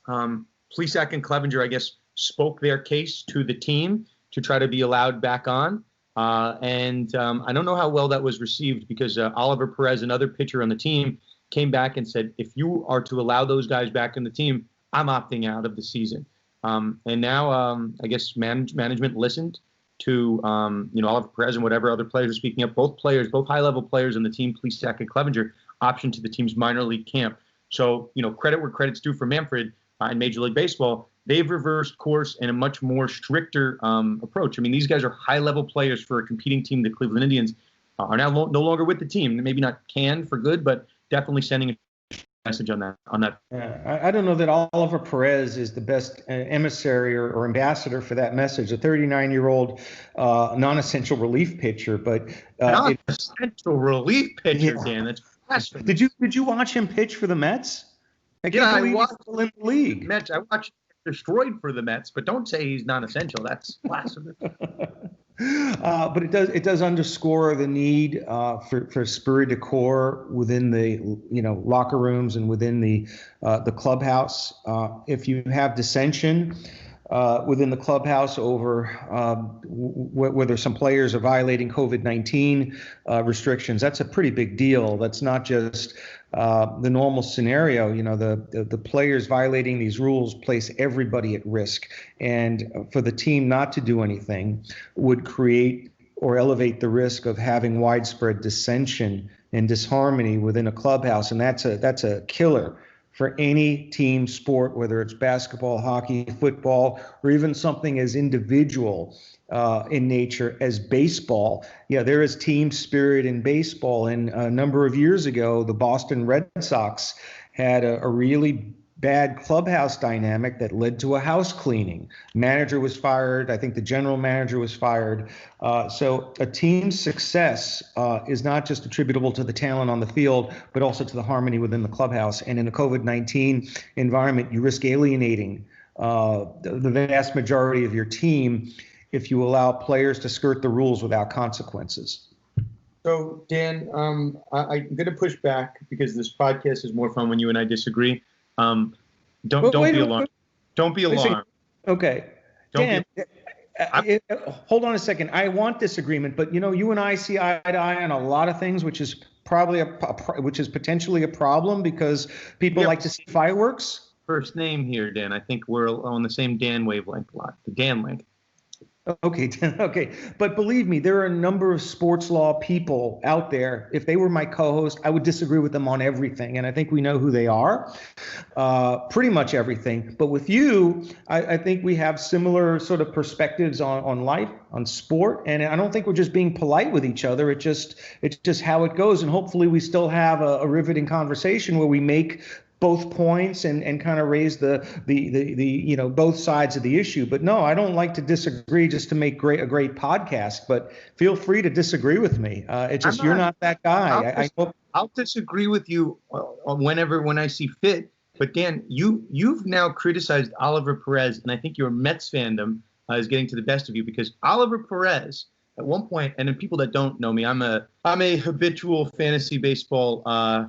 Plesac and Clevenger, I guess, spoke their case to the team to try to be allowed back on. And I don't know how well that was received because Oliver Perez, another pitcher on the team, came back and said, if you are to allow those guys back in the team, I'm opting out of the season. And now I guess management listened to Oliver Perez and whatever other players are speaking up. Both high-level players on the team, Plesac and Clevenger, optioned to the team's minor league camp. So, credit where credit's due for Manfred in Major League Baseball. They've reversed course in a much more stricter approach. I mean, these guys are high-level players for a competing team. The Cleveland Indians are now no longer with the team. Maybe not canned for good, but definitely sending a message on that. I don't know that Oliver Perez is the best emissary or ambassador for that message. A 39-year-old non-essential relief pitcher, but non-essential relief pitcher, Dan. That's blasphemy. Did you watch him pitch for the Mets? I watched he's still in the league. Mets. I watched him destroyed for the Mets, but don't say he's non-essential. That's blasphemy. But it does underscore the need for esprit de corps within the locker rooms and within the clubhouse. If you have dissension within the clubhouse over whether some players are violating COVID-19 restrictions, that's a pretty big deal. That's not just the normal scenario. The players violating these rules place everybody at risk, and for the team not to do anything would create or elevate the risk of having widespread dissension and disharmony within a clubhouse, and that's a killer for any team sport, whether it's basketball, hockey, football, or even something as individual in nature as baseball. Yeah, there is team spirit in baseball. And a number of years ago, the Boston Red Sox had a really bad clubhouse dynamic that led to a house cleaning. Manager was fired. I think the general manager was fired. So a team's success is not just attributable to the talent on the field, but also to the harmony within the clubhouse. And in a COVID-19 environment, you risk alienating the vast majority of your team if you allow players to skirt the rules without consequences. So, Dan, I'm going to push back because this podcast is more fun when you and I disagree. Don't be alarmed. Don't be alarmed. Okay. Dan, hold on a second. I want disagreement, but you and I see eye to eye on a lot of things, which is probably which is potentially a problem because people like to see fireworks. First name here, Dan. I think we're on the same Dan wavelength a lot. The Dan link. Okay. But believe me, there are a number of sports law people out there. If they were my co-host, I would disagree with them on everything. And I think we know who they are, pretty much everything. But with you, I think we have similar sort of perspectives on life, on sport. And I don't think we're just being polite with each other. It's just how it goes. And hopefully we still have a riveting conversation where we make both points and kind of raise the both sides of the issue. But no, I don't like to disagree just to make a great podcast, but feel free to disagree with me. It's just, you're not that guy. I'll disagree with you when I see fit. But Dan, you've now criticized Oliver Perez, and I think your Mets fandom is getting to the best of you because Oliver Perez, at one point, and then people that don't know me, I'm a habitual fantasy baseball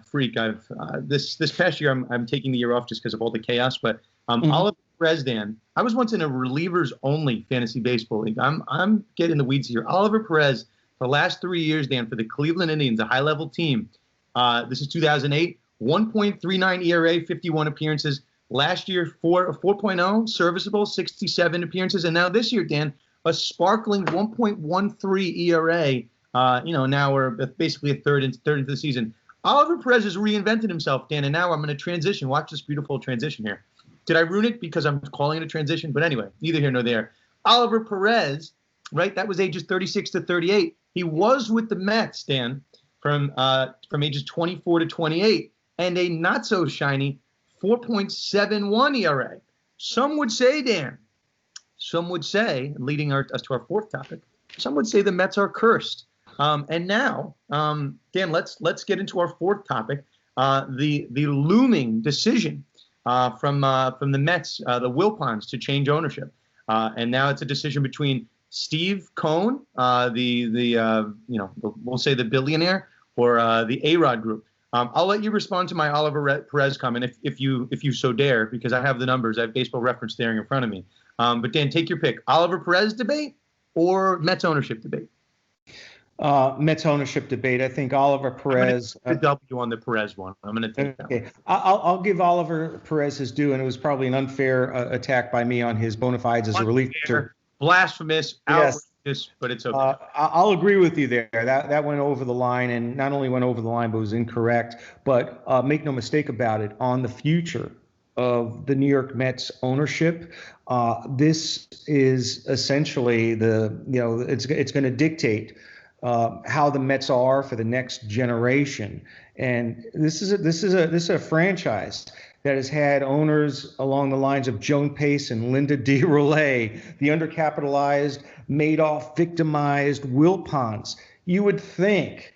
freak. I've this past year I'm taking the year off just because of all the chaos. But Oliver Perez, Dan, I was once in a relievers only fantasy baseball league. I'm getting the weeds here. Oliver Perez, the last 3 years, Dan, for the Cleveland Indians, a high level team. This is 2008, 1.39 ERA, 51 appearances. Last year, 4.0 serviceable, 67 appearances, and now this year, Dan, a sparkling 1.13 ERA. Now we're basically a third into the season. Oliver Perez has reinvented himself, Dan, and now I'm going to transition. Watch this beautiful transition here. Did I ruin it because I'm calling it a transition? But anyway, neither here nor there. Oliver Perez, right? That was ages 36 to 38. He was with the Mets, Dan, from ages 24 to 28, and a not so shiny 4.71 ERA. Some would say, Dan. Some would say, leading us to our fourth topic, some would say the Mets are cursed. And now, Dan, let's get into our fourth topic, the looming decision from the Mets, the Wilpons, to change ownership. And now it's a decision between Steve Cohen, we'll say the billionaire, or the A-Rod Group. I'll let you respond to my Oliver Perez comment if you so dare, because I have the numbers. I have Baseball Reference staring in front of me. But Dan, take your pick: Oliver Perez debate or Mets ownership debate? Mets ownership debate. I think Oliver Perez. I'm going to W on the Perez one. I'm going to take that one. I'll give Oliver Perez his due, and it was probably an unfair attack by me on his bona fides as a relief pitcher. Blasphemous, outrageous, but it's okay. I'll agree with you there. That went over the line, and not only went over the line, but was incorrect. But make no mistake about it, on the future of the New York Mets ownership, this is essentially it's going to dictate how the Mets are for the next generation. And this is a franchise that has had owners along the lines of Joan Pace and Linda DeRolay, the undercapitalized, Madoff, victimized Wilpons. You would think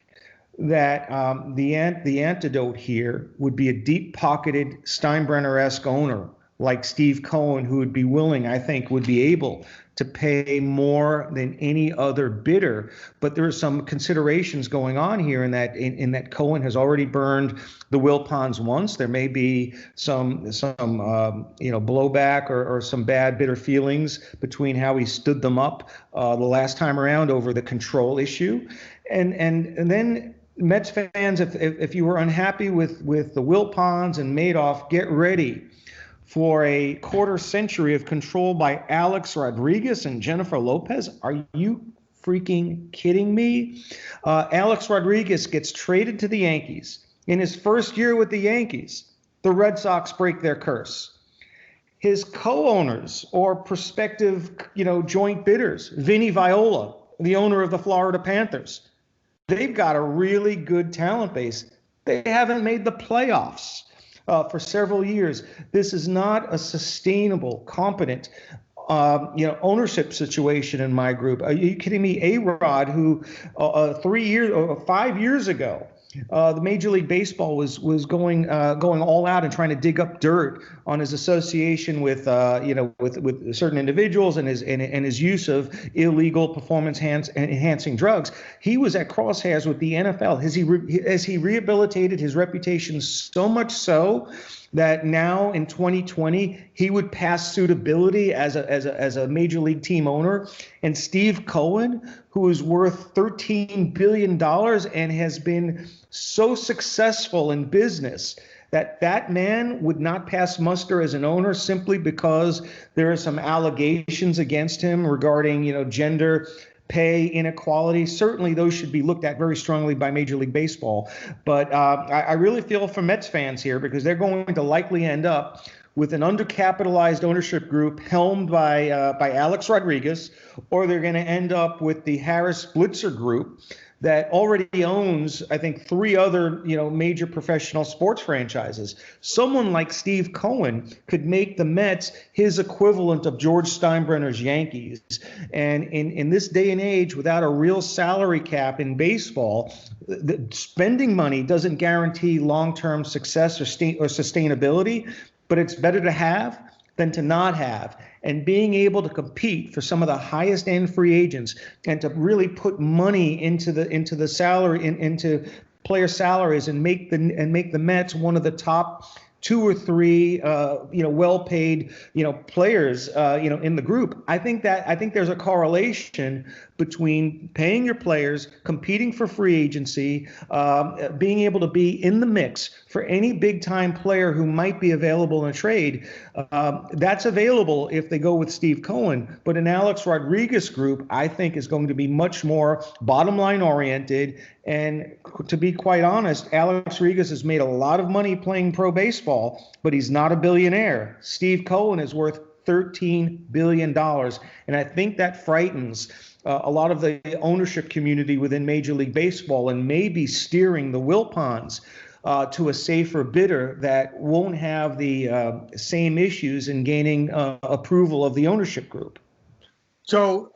that the antidote here would be a deep-pocketed Steinbrenner-esque owner like Steve Cohen, who would be willing, I think, would be able to pay more than any other bidder. But there are some considerations going on here in that Cohen has already burned the Wilpons once. There may be some blowback or some bad bitter feelings between how he stood them up the last time around over the control issue, and then Mets fans, if you were unhappy with the Wilpons and Madoff, get ready for a quarter century of control by Alex Rodriguez and Jennifer Lopez. Are you freaking kidding me? Alex Rodriguez gets traded to the Yankees. In his first year with the Yankees, the Red Sox break their curse. His co-owners or prospective, joint bidders, Vinny Viola, the owner of the Florida Panthers, they've got a really good talent base. They haven't made the playoffs for several years. This is not a sustainable, competent, ownership situation in my group. Are you kidding me? A-Rod, who 5 years ago, the Major League Baseball was going all out and trying to dig up dirt on his association with certain individuals and his use of illegal performance enhancing drugs. He was at crosshairs with the NFL. Has he rehabilitated his reputation so much so that now in 2020 he would pass suitability as a major league team owner? And Steve Cohen, who is worth $13 billion and has been so successful in business, that man would not pass muster as an owner simply because there are some allegations against him regarding gender pay inequality. Certainly those should be looked at very strongly by Major League Baseball. But I really feel for Mets fans here, because they're going to likely end up with an undercapitalized ownership group helmed by Alex Rodriguez, or they're going to end up with the Harris Blitzer group that already owns, I think, 3 other, major professional sports franchises. Someone like Steve Cohen could make the Mets his equivalent of George Steinbrenner's Yankees. And in this day and age, without a real salary cap in baseball, the spending money doesn't guarantee long-term success or sustainability, but it's better to have than to not have. And being able to compete for some of the highest end free agents and to really put money into the salary, into player salaries, and make the Mets one of the top 2 or 3 well-paid players in the group. I think there's a correlation between paying your players, competing for free agency, being able to be in the mix for any big-time player who might be available in a trade. That's available if they go with Steve Cohen. But an Alex Rodriguez group, I think, is going to be much more bottom-line oriented. And to be quite honest, Alex Rodriguez has made a lot of money playing pro baseball, but he's not a billionaire. Steve Cohen is worth $13 billion. And I think that frightens a lot of the ownership community within Major League Baseball, and maybe steering the Wilpons to a safer bidder that won't have the same issues in gaining approval of the ownership group. So,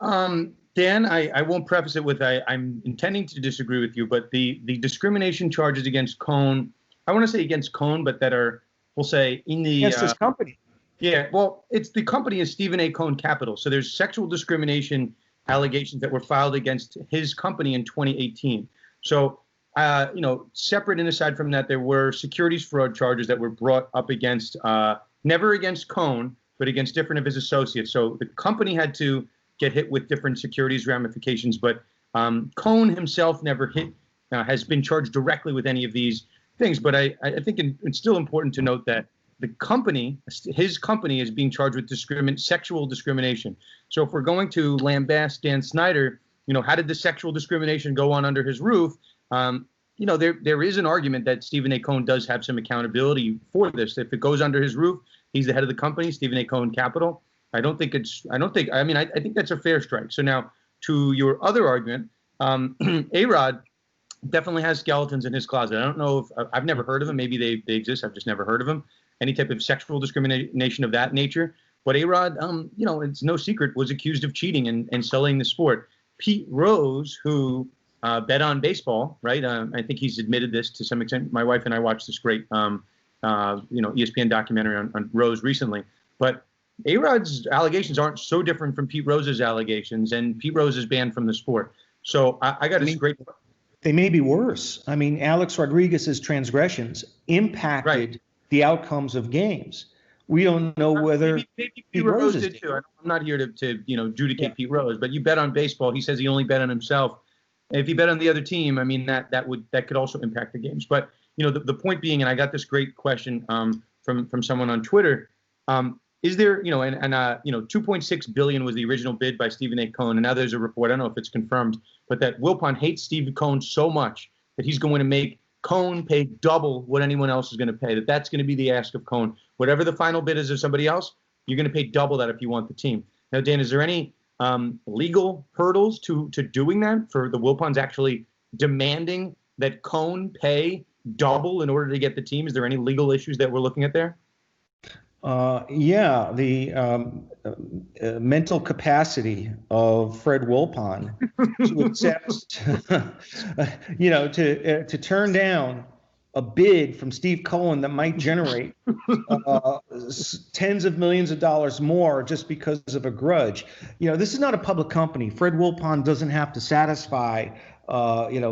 Dan, I won't preface it with I'm intending to disagree with you, but the discrimination charges against Cohen, I want to say against Cohen, but that are, we'll say, in the against his company. Yeah, well, the company is Stephen A. Cohen Capital. So there's sexual discrimination allegations that were filed against his company in 2018. So separate and aside from that, there were securities fraud charges that were brought up against, never against Cohn, but against different of his associates. So the company had to get hit with different securities ramifications, but Cohn himself never has been charged directly with any of these things. But I think it's still important to note that his company is being charged with sexual discrimination. So if we're going to lambast Dan Snyder, how did the sexual discrimination go on under his roof? There is an argument that Stephen A. Cohn does have some accountability for this. If it goes under his roof, he's the head of the company, Stephen A. Cohn Capital. I think that's a fair strike. So now to your other argument, A-Rod definitely has skeletons in his closet. I don't know if I've never heard of them. Maybe they exist. I've just never heard of them. Any type of sexual discrimination of that nature. But A-Rod, it's no secret, was accused of cheating and selling the sport. Pete Rose, who bet on baseball, right? I think he's admitted this to some extent. My wife and I watched this great, ESPN documentary on Rose recently. But A-Rod's allegations aren't so different from Pete Rose's allegations, and Pete Rose is banned from the sport. So I got this great. They may be worse. I mean, Alex Rodriguez's transgressions impacted the outcomes of games. We don't know whether maybe Pete Rose did too. I'm not here to judicate Pete Rose, but you bet on baseball. He says he only bet on himself. If you bet on the other team, I mean that could also impact the games. But the point being, and I got this great question from someone on Twitter. Is there, $2.6 billion was the original bid by Stephen A. Cohn, and now there's a report, I don't know if it's confirmed, but that Wilpon hates Steve Cohn so much that he's going to make Cohn pay double what anyone else is going to pay. That's going to be the ask of Cohn. Whatever the final bid is of somebody else, you're going to pay double that if you want the team. Now, Dan, is there any legal hurdles to doing that for the Wilpons actually demanding that Cohn pay double in order to get the team? Is there any legal issues that we're looking at there? The mental capacity of Fred Wilpon to accept, to turn down a bid from Steve Cohen that might generate tens of millions of dollars more just because of a grudge. This is not a public company. Fred Wilpon doesn't have to satisfy,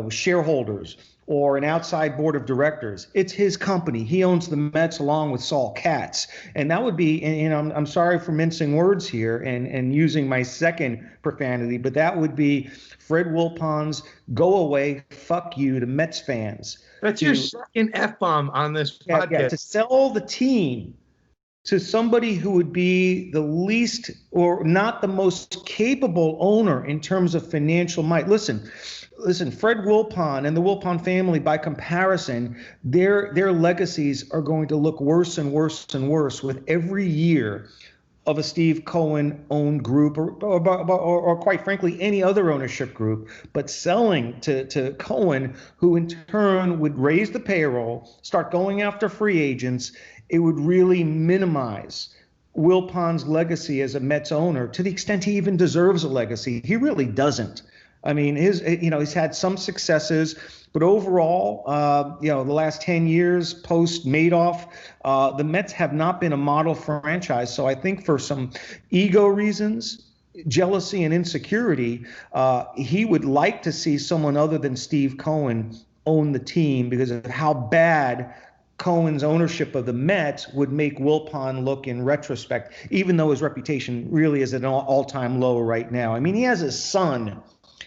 shareholders or an outside board of directors. It's his company. He owns the Mets along with Saul Katz. And that would be, and I'm sorry for mincing words here and using my second profanity, but that would be Fred Wilpon's go away, fuck you to Mets fans. That's your second F-bomb on this podcast. Yeah, to sell the team to somebody who would be the least or not the most capable owner in terms of financial might. Listen, Fred Wilpon and the Wilpon family, by comparison, their legacies are going to look worse and worse and worse with every year of a Steve Cohen-owned group or quite frankly, any other ownership group. But selling to Cohen, who in turn would raise the payroll, start going after free agents, it would really minimize Wilpon's legacy as a Mets owner to the extent he even deserves a legacy. He really doesn't. I mean, he's had some successes, but overall, the last 10 years post Madoff, the Mets have not been a model franchise. So I think for some ego reasons, jealousy and insecurity, he would like to see someone other than Steve Cohen own the team because of how bad Cohen's ownership of the Mets would make Wilpon look in retrospect, even though his reputation really is at an all-time low right now. I mean, he has a son.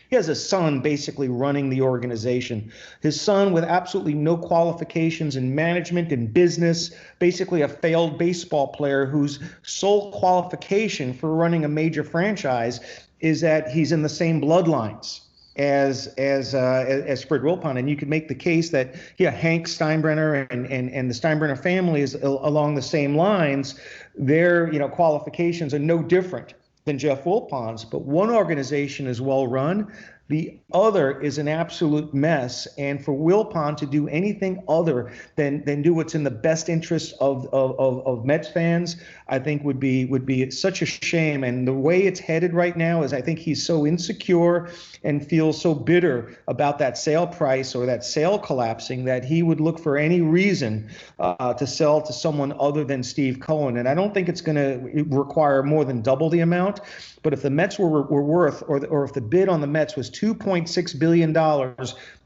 He has a son basically running the organization. His son with absolutely no qualifications in management and business, basically a failed baseball player whose sole qualification for running a major franchise is that he's in the same bloodlines as Fred Wilpon. And you could make the case that Hank Steinbrenner and the Steinbrenner family is along the same lines. Their qualifications are no different than Jeff Wilpon's, but one organization is well run. The other is an absolute mess. And for Wilpon to do anything other than do what's in the best interest of Mets fans, I think would be such a shame. And the way it's headed right now is I think he's so insecure and feels so bitter about that sale price or that sale collapsing that he would look for any reason to sell to someone other than Steve Cohen. And I don't think it's going to require more than double the amount. But if the Mets were worth, or if the bid on the Mets was $2.6 billion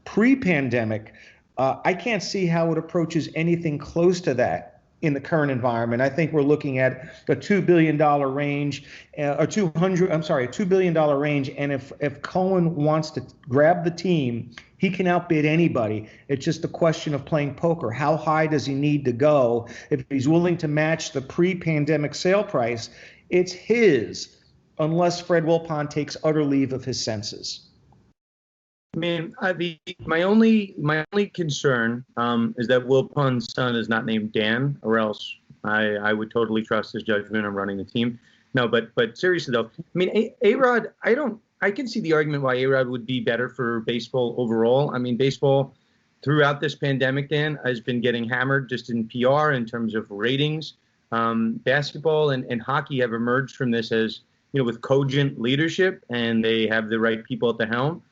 pre-pandemic. I can't see how it approaches anything close to that in the current environment. I think we're looking at a $2 billion range, a $2 billion range. And if Cohen wants to grab the team, he can outbid anybody. It's just a question of playing poker. How high does he need to go? If he's willing to match the pre-pandemic sale price, it's his, unless Fred Wilpon takes utter leave of his senses. I mean, my only concern is that Wilpon's son is not named Dan, or else I would totally trust his judgment on running the team. No, but seriously though, I mean, A-Rod, I can see the argument why A-Rod would be better for baseball overall. I mean, baseball throughout this pandemic, Dan, has been getting hammered just in PR in terms of ratings. Basketball and hockey have emerged from this as, with cogent leadership, and they have the right people at the helm.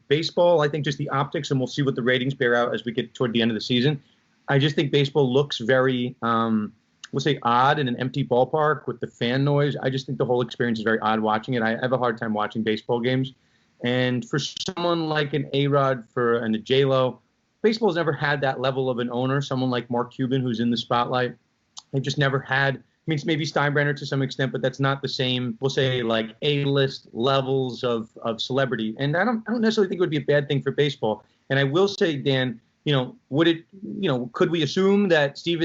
Baseball, I think just the optics, and we'll see what the ratings bear out as we get toward the end of the season. I just think baseball looks very, we'll say, odd in an empty ballpark with the fan noise. I just think the whole experience is very odd watching it. I have a hard time watching baseball games. And for someone like an A-Rod and a J-Lo, baseball's never had that level of an owner, someone like Mark Cuban who's in the spotlight. They've just never had. I mean, it's maybe Steinbrenner to some extent, but that's not the same, we'll say, like A-list levels of celebrity. And I don't necessarily think it would be a bad thing for baseball. And I will say, Dan, could we assume that Steve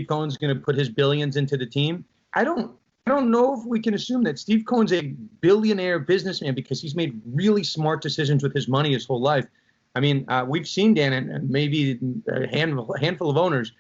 Cohen's going to put his billions into the team? I don't know if we can assume that. Steve Cohen's a billionaire businessman because he's made really smart decisions with his money his whole life. I mean, we've seen, Dan, and maybe a handful of owners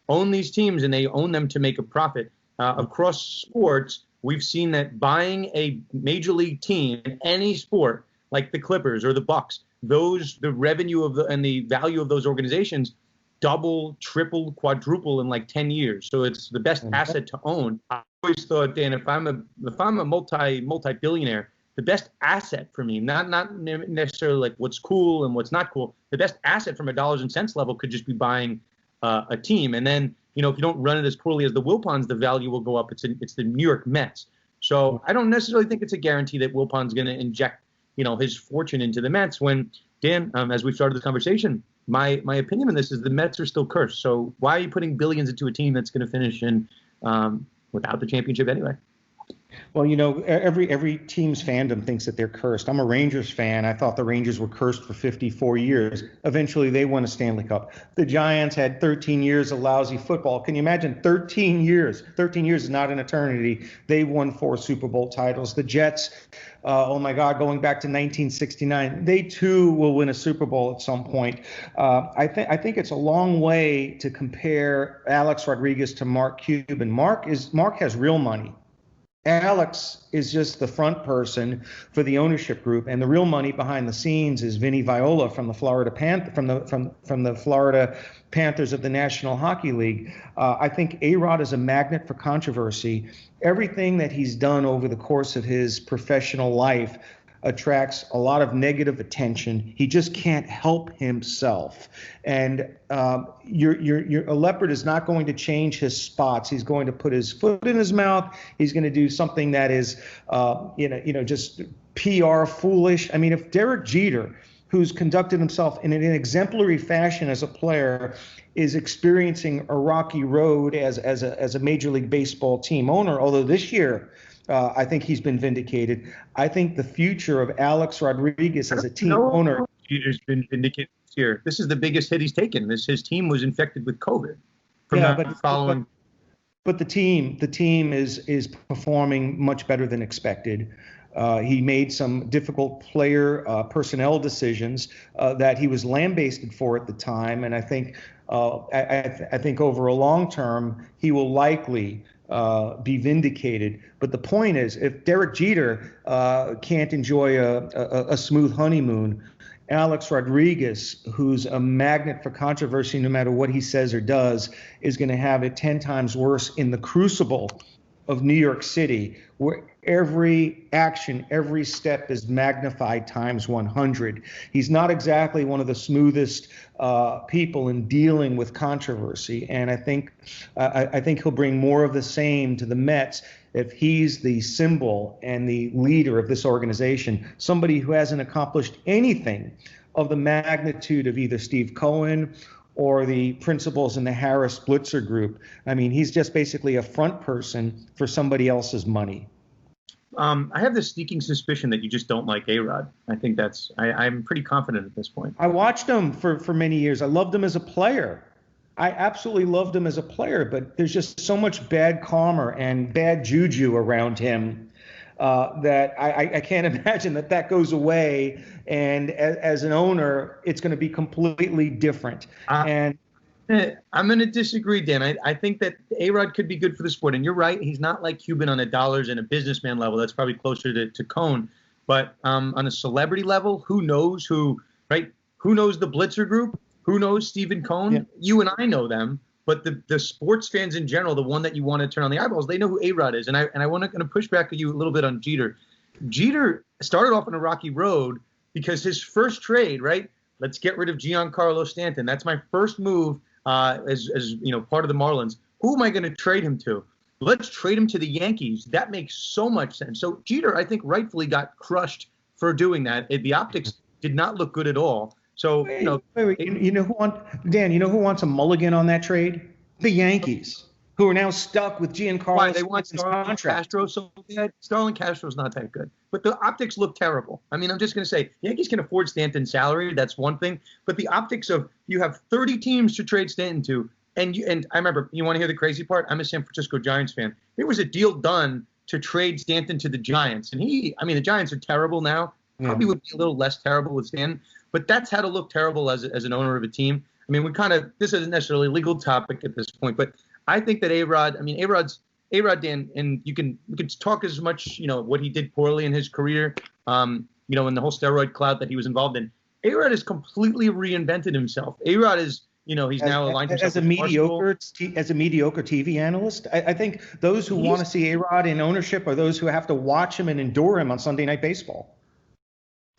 own these teams, and they own them to make a profit. Across sports, we've seen that buying a major league team in any sport, like the Clippers or the Bucks, the revenue and the value of those organizations double, triple, quadruple in like 10 years. So it's the best asset to own. I always thought, Dan, if I'm a multi-billionaire, the best asset for me, not necessarily like what's cool and what's not cool, the best asset from a dollars and cents level could just be buying a team. And then, if you don't run it as poorly as the Wilpons, the value will go up. It's the New York Mets. So I don't necessarily think it's a guarantee that Wilpon's going to inject, his fortune into the Mets. When, Dan, as we've started the conversation, my opinion on this is the Mets are still cursed. So why are you putting billions into a team that's going to finish without the championship anyway? Well, every team's fandom thinks that they're cursed. I'm a Rangers fan. I thought the Rangers were cursed for 54 years. Eventually, they won a Stanley Cup. The Giants had 13 years of lousy football. Can you imagine 13 years? 13 years is not an eternity. They won 4 Super Bowl titles. The Jets, oh my God, going back to 1969, they too will win a Super Bowl at some point. I think it's a long way to compare Alex Rodriguez to Mark Cuban. Mark has real money. Alex is just the front person for the ownership group, and the real money behind the scenes is Vinny Viola from the Florida Panthers of the National Hockey League. I think A-Rod is a magnet for controversy. Everything that he's done over the course of his professional life attracts a lot of negative attention. He just can't help himself. And a leopard is not going to change his spots. He's going to put his foot in his mouth. He's going to do something that is, just PR foolish. I mean, if Derek Jeter, who's conducted himself in an exemplary fashion as a player, is experiencing a rocky road as a Major League Baseball team owner, although this year, I think he's been vindicated. I think the future of Alex Rodriguez as a team owner. Jeter's been vindicated this year. This is the biggest hit he's taken. His team was infected with COVID. But the team is performing much better than expected. He made some difficult player personnel decisions that he was lambasted for at the time, and I think over a long term he will likely be vindicated. But the point is, if Derek Jeter can't enjoy a smooth honeymoon, Alex Rodriguez, who's a magnet for controversy no matter what he says or does, is going to have it 10 times worse in the crucible of New York City, where every action, every step is magnified times 100. He's not exactly one of the smoothest people in dealing with controversy, and I think he'll bring more of the same to the Mets if he's the symbol and the leader of this organization, somebody who hasn't accomplished anything of the magnitude of either Steve Cohen or the principals in the Harris Blitzer group. I mean, he's just basically a front person for somebody else's money. I have this sneaking suspicion that you just don't like A-Rod. I think I'm pretty confident at this point. I watched him for many years. I loved him as a player. I absolutely loved him as a player, but there's just so much bad karma and bad juju around him that I can't imagine that goes away. And as an owner, it's going to be completely different. I'm going to disagree, Dan. I think that A-Rod could be good for the sport. And you're right. He's not like Cuban on a dollars and a businessman level. That's probably closer to Cohn. But on a celebrity level, who knows who, right? Who knows the Blitzer group? Who knows Stephen Cohn? Yeah. You and I know them. But the sports fans in general, the one that you want to turn on the eyeballs, they know who A-Rod is. And I want to push back at you a little bit on Jeter. Jeter started off on a rocky road because his first trade, right? Let's get rid of Giancarlo Stanton. That's my first move as you know, part of the Marlins. Who am I going to trade him to? Let's trade him to the Yankees. That makes so much sense. So Jeter, I think, rightfully got crushed for doing that. The optics did not look good at all. So, wait, you know Dan, you know who wants a mulligan on that trade? The Yankees, who are now stuck with Giancarlo. Why? They want Starlin Castro so bad? Starlin Castro's not that good. But the optics look terrible. I mean, I'm just going to say, Yankees can afford Stanton's salary. That's one thing. But the optics of you have 30 teams to trade Stanton to. And I remember, you want to hear the crazy part? I'm a San Francisco Giants fan. There was a deal done to trade Stanton to the Giants. And the Giants are terrible now. Probably would be a little less terrible with Stanton. But that's how to look terrible as an owner of a team. I mean, this isn't necessarily a legal topic at this point, but I think that A-Rod, Dan, and we can talk as much, you know, what he did poorly in his career, you know, in the whole steroid clout that he was involved in. A-Rod has completely reinvented himself. A-Rod is, you know, he's now aligned himself as a mediocre TV analyst. I think those who want to see A-Rod in ownership are those who have to watch him and endure him on Sunday Night Baseball.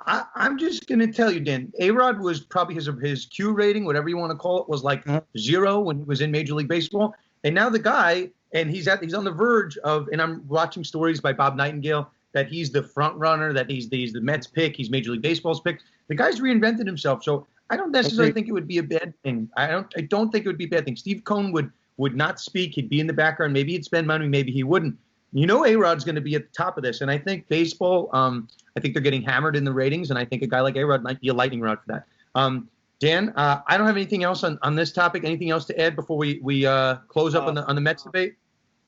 I'm just going to tell you, Dan, A-Rod was probably his Q rating, whatever you want to call it, was like 0 when he was in Major League Baseball. And now the guy, and he's on the verge of, and I'm watching stories by Bob Nightingale that he's the front runner, that he's the Mets pick, he's Major League Baseball's pick. The guy's reinvented himself. So I don't necessarily think it would be a bad thing. I don't think it would be a bad thing. Steve Cohn would not speak. He'd be in the background. Maybe he'd spend money. Maybe he wouldn't. You know, A-Rod's going to be at the top of this. And I think baseball, I think they're getting hammered in the ratings. And I think a guy like A-Rod might be a lightning rod for that. Dan, I don't have anything else on this topic. Anything else to add before we close up on the Mets debate?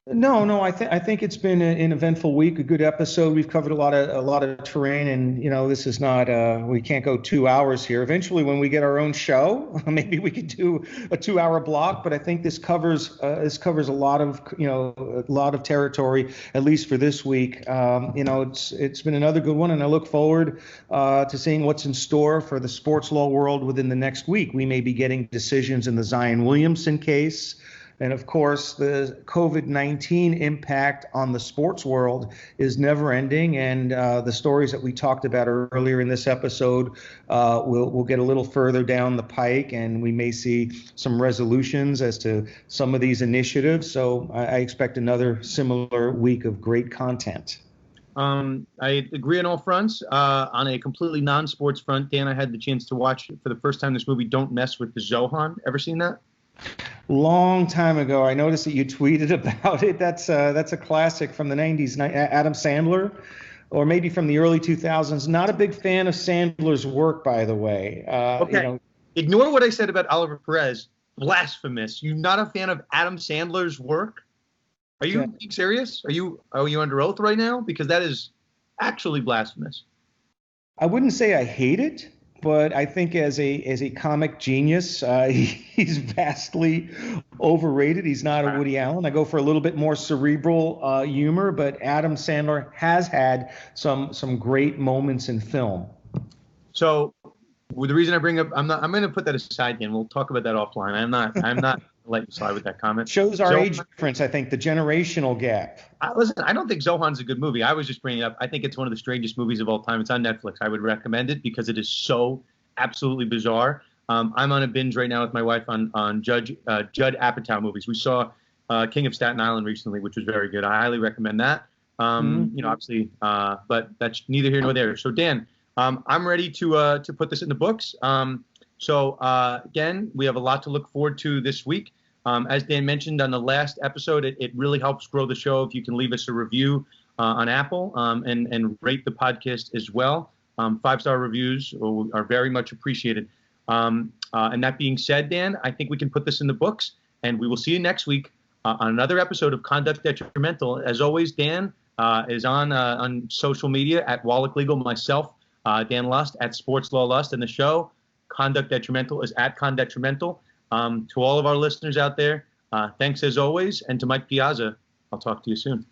No. I think it's been an eventful week, a good episode. We've covered a lot of terrain, and you know, this is not we can't go 2 hours here. Eventually, when we get our own show, maybe we could do a 2-hour block. But I think this covers a lot of territory, at least for this week. You know, it's been another good one, and I look forward to seeing what's in store for the sports law world within the next week. We may be getting decisions in the Zion Williamson case. And of course, the COVID-19 impact on the sports world is never ending. And the stories that we talked about earlier in this episode will get a little further down the pike, and we may see some resolutions as to some of these initiatives. So I expect another similar week of great content. I agree on all fronts. On a completely non-sports front, Dan, I had the chance to watch for the first time this movie, Don't Mess with the Zohan. Ever seen that? Long time ago. I noticed that you tweeted about it. That's a classic from the 90s. Adam Sandler, or maybe from the early 2000s. Not a big fan of Sandler's work, by the way. Okay. You know, ignore what I said about Oliver Perez. Blasphemous. You're not a fan of Adam Sandler's work? Are you being serious? Are you under oath right now? Because that is actually blasphemous. I wouldn't say I hate it, but I think as a comic genius, he's vastly overrated. He's not a Woody Allen. I go for a little bit more cerebral humor, but Adam Sandler has had some great moments in film. So the reason I bring up, I'm going to put that aside, Dan. We'll talk about that offline. I'm not let you slide with that comment. Shows our age difference, I think, the generational gap. Listen, I don't think Zohan's a good movie. I was just bringing it up. I think it's one of the strangest movies of all time. It's on Netflix. I would recommend it because it is so absolutely bizarre. I'm on a binge right now with my wife on Judd Apatow movies. We saw King of Staten Island recently, which was very good. I highly recommend that. Obviously, but that's neither here nor there. So, Dan, I'm ready to put this in the books. Again, we have a lot to look forward to this week. As Dan mentioned on the last episode, it really helps grow the show if you can leave us a review on Apple and rate the podcast as well. 5-star reviews are very much appreciated. And that being said, Dan, I think we can put this in the books, and we will see you next week on another episode of Conduct Detrimental. As always, Dan is on social media at Wallach Legal, myself, Dan Lust at Sports Law Lust, and the show Conduct Detrimental is at Condetrimental. To all of our listeners out there, thanks as always, and to Mike Piazza, I'll talk to you soon.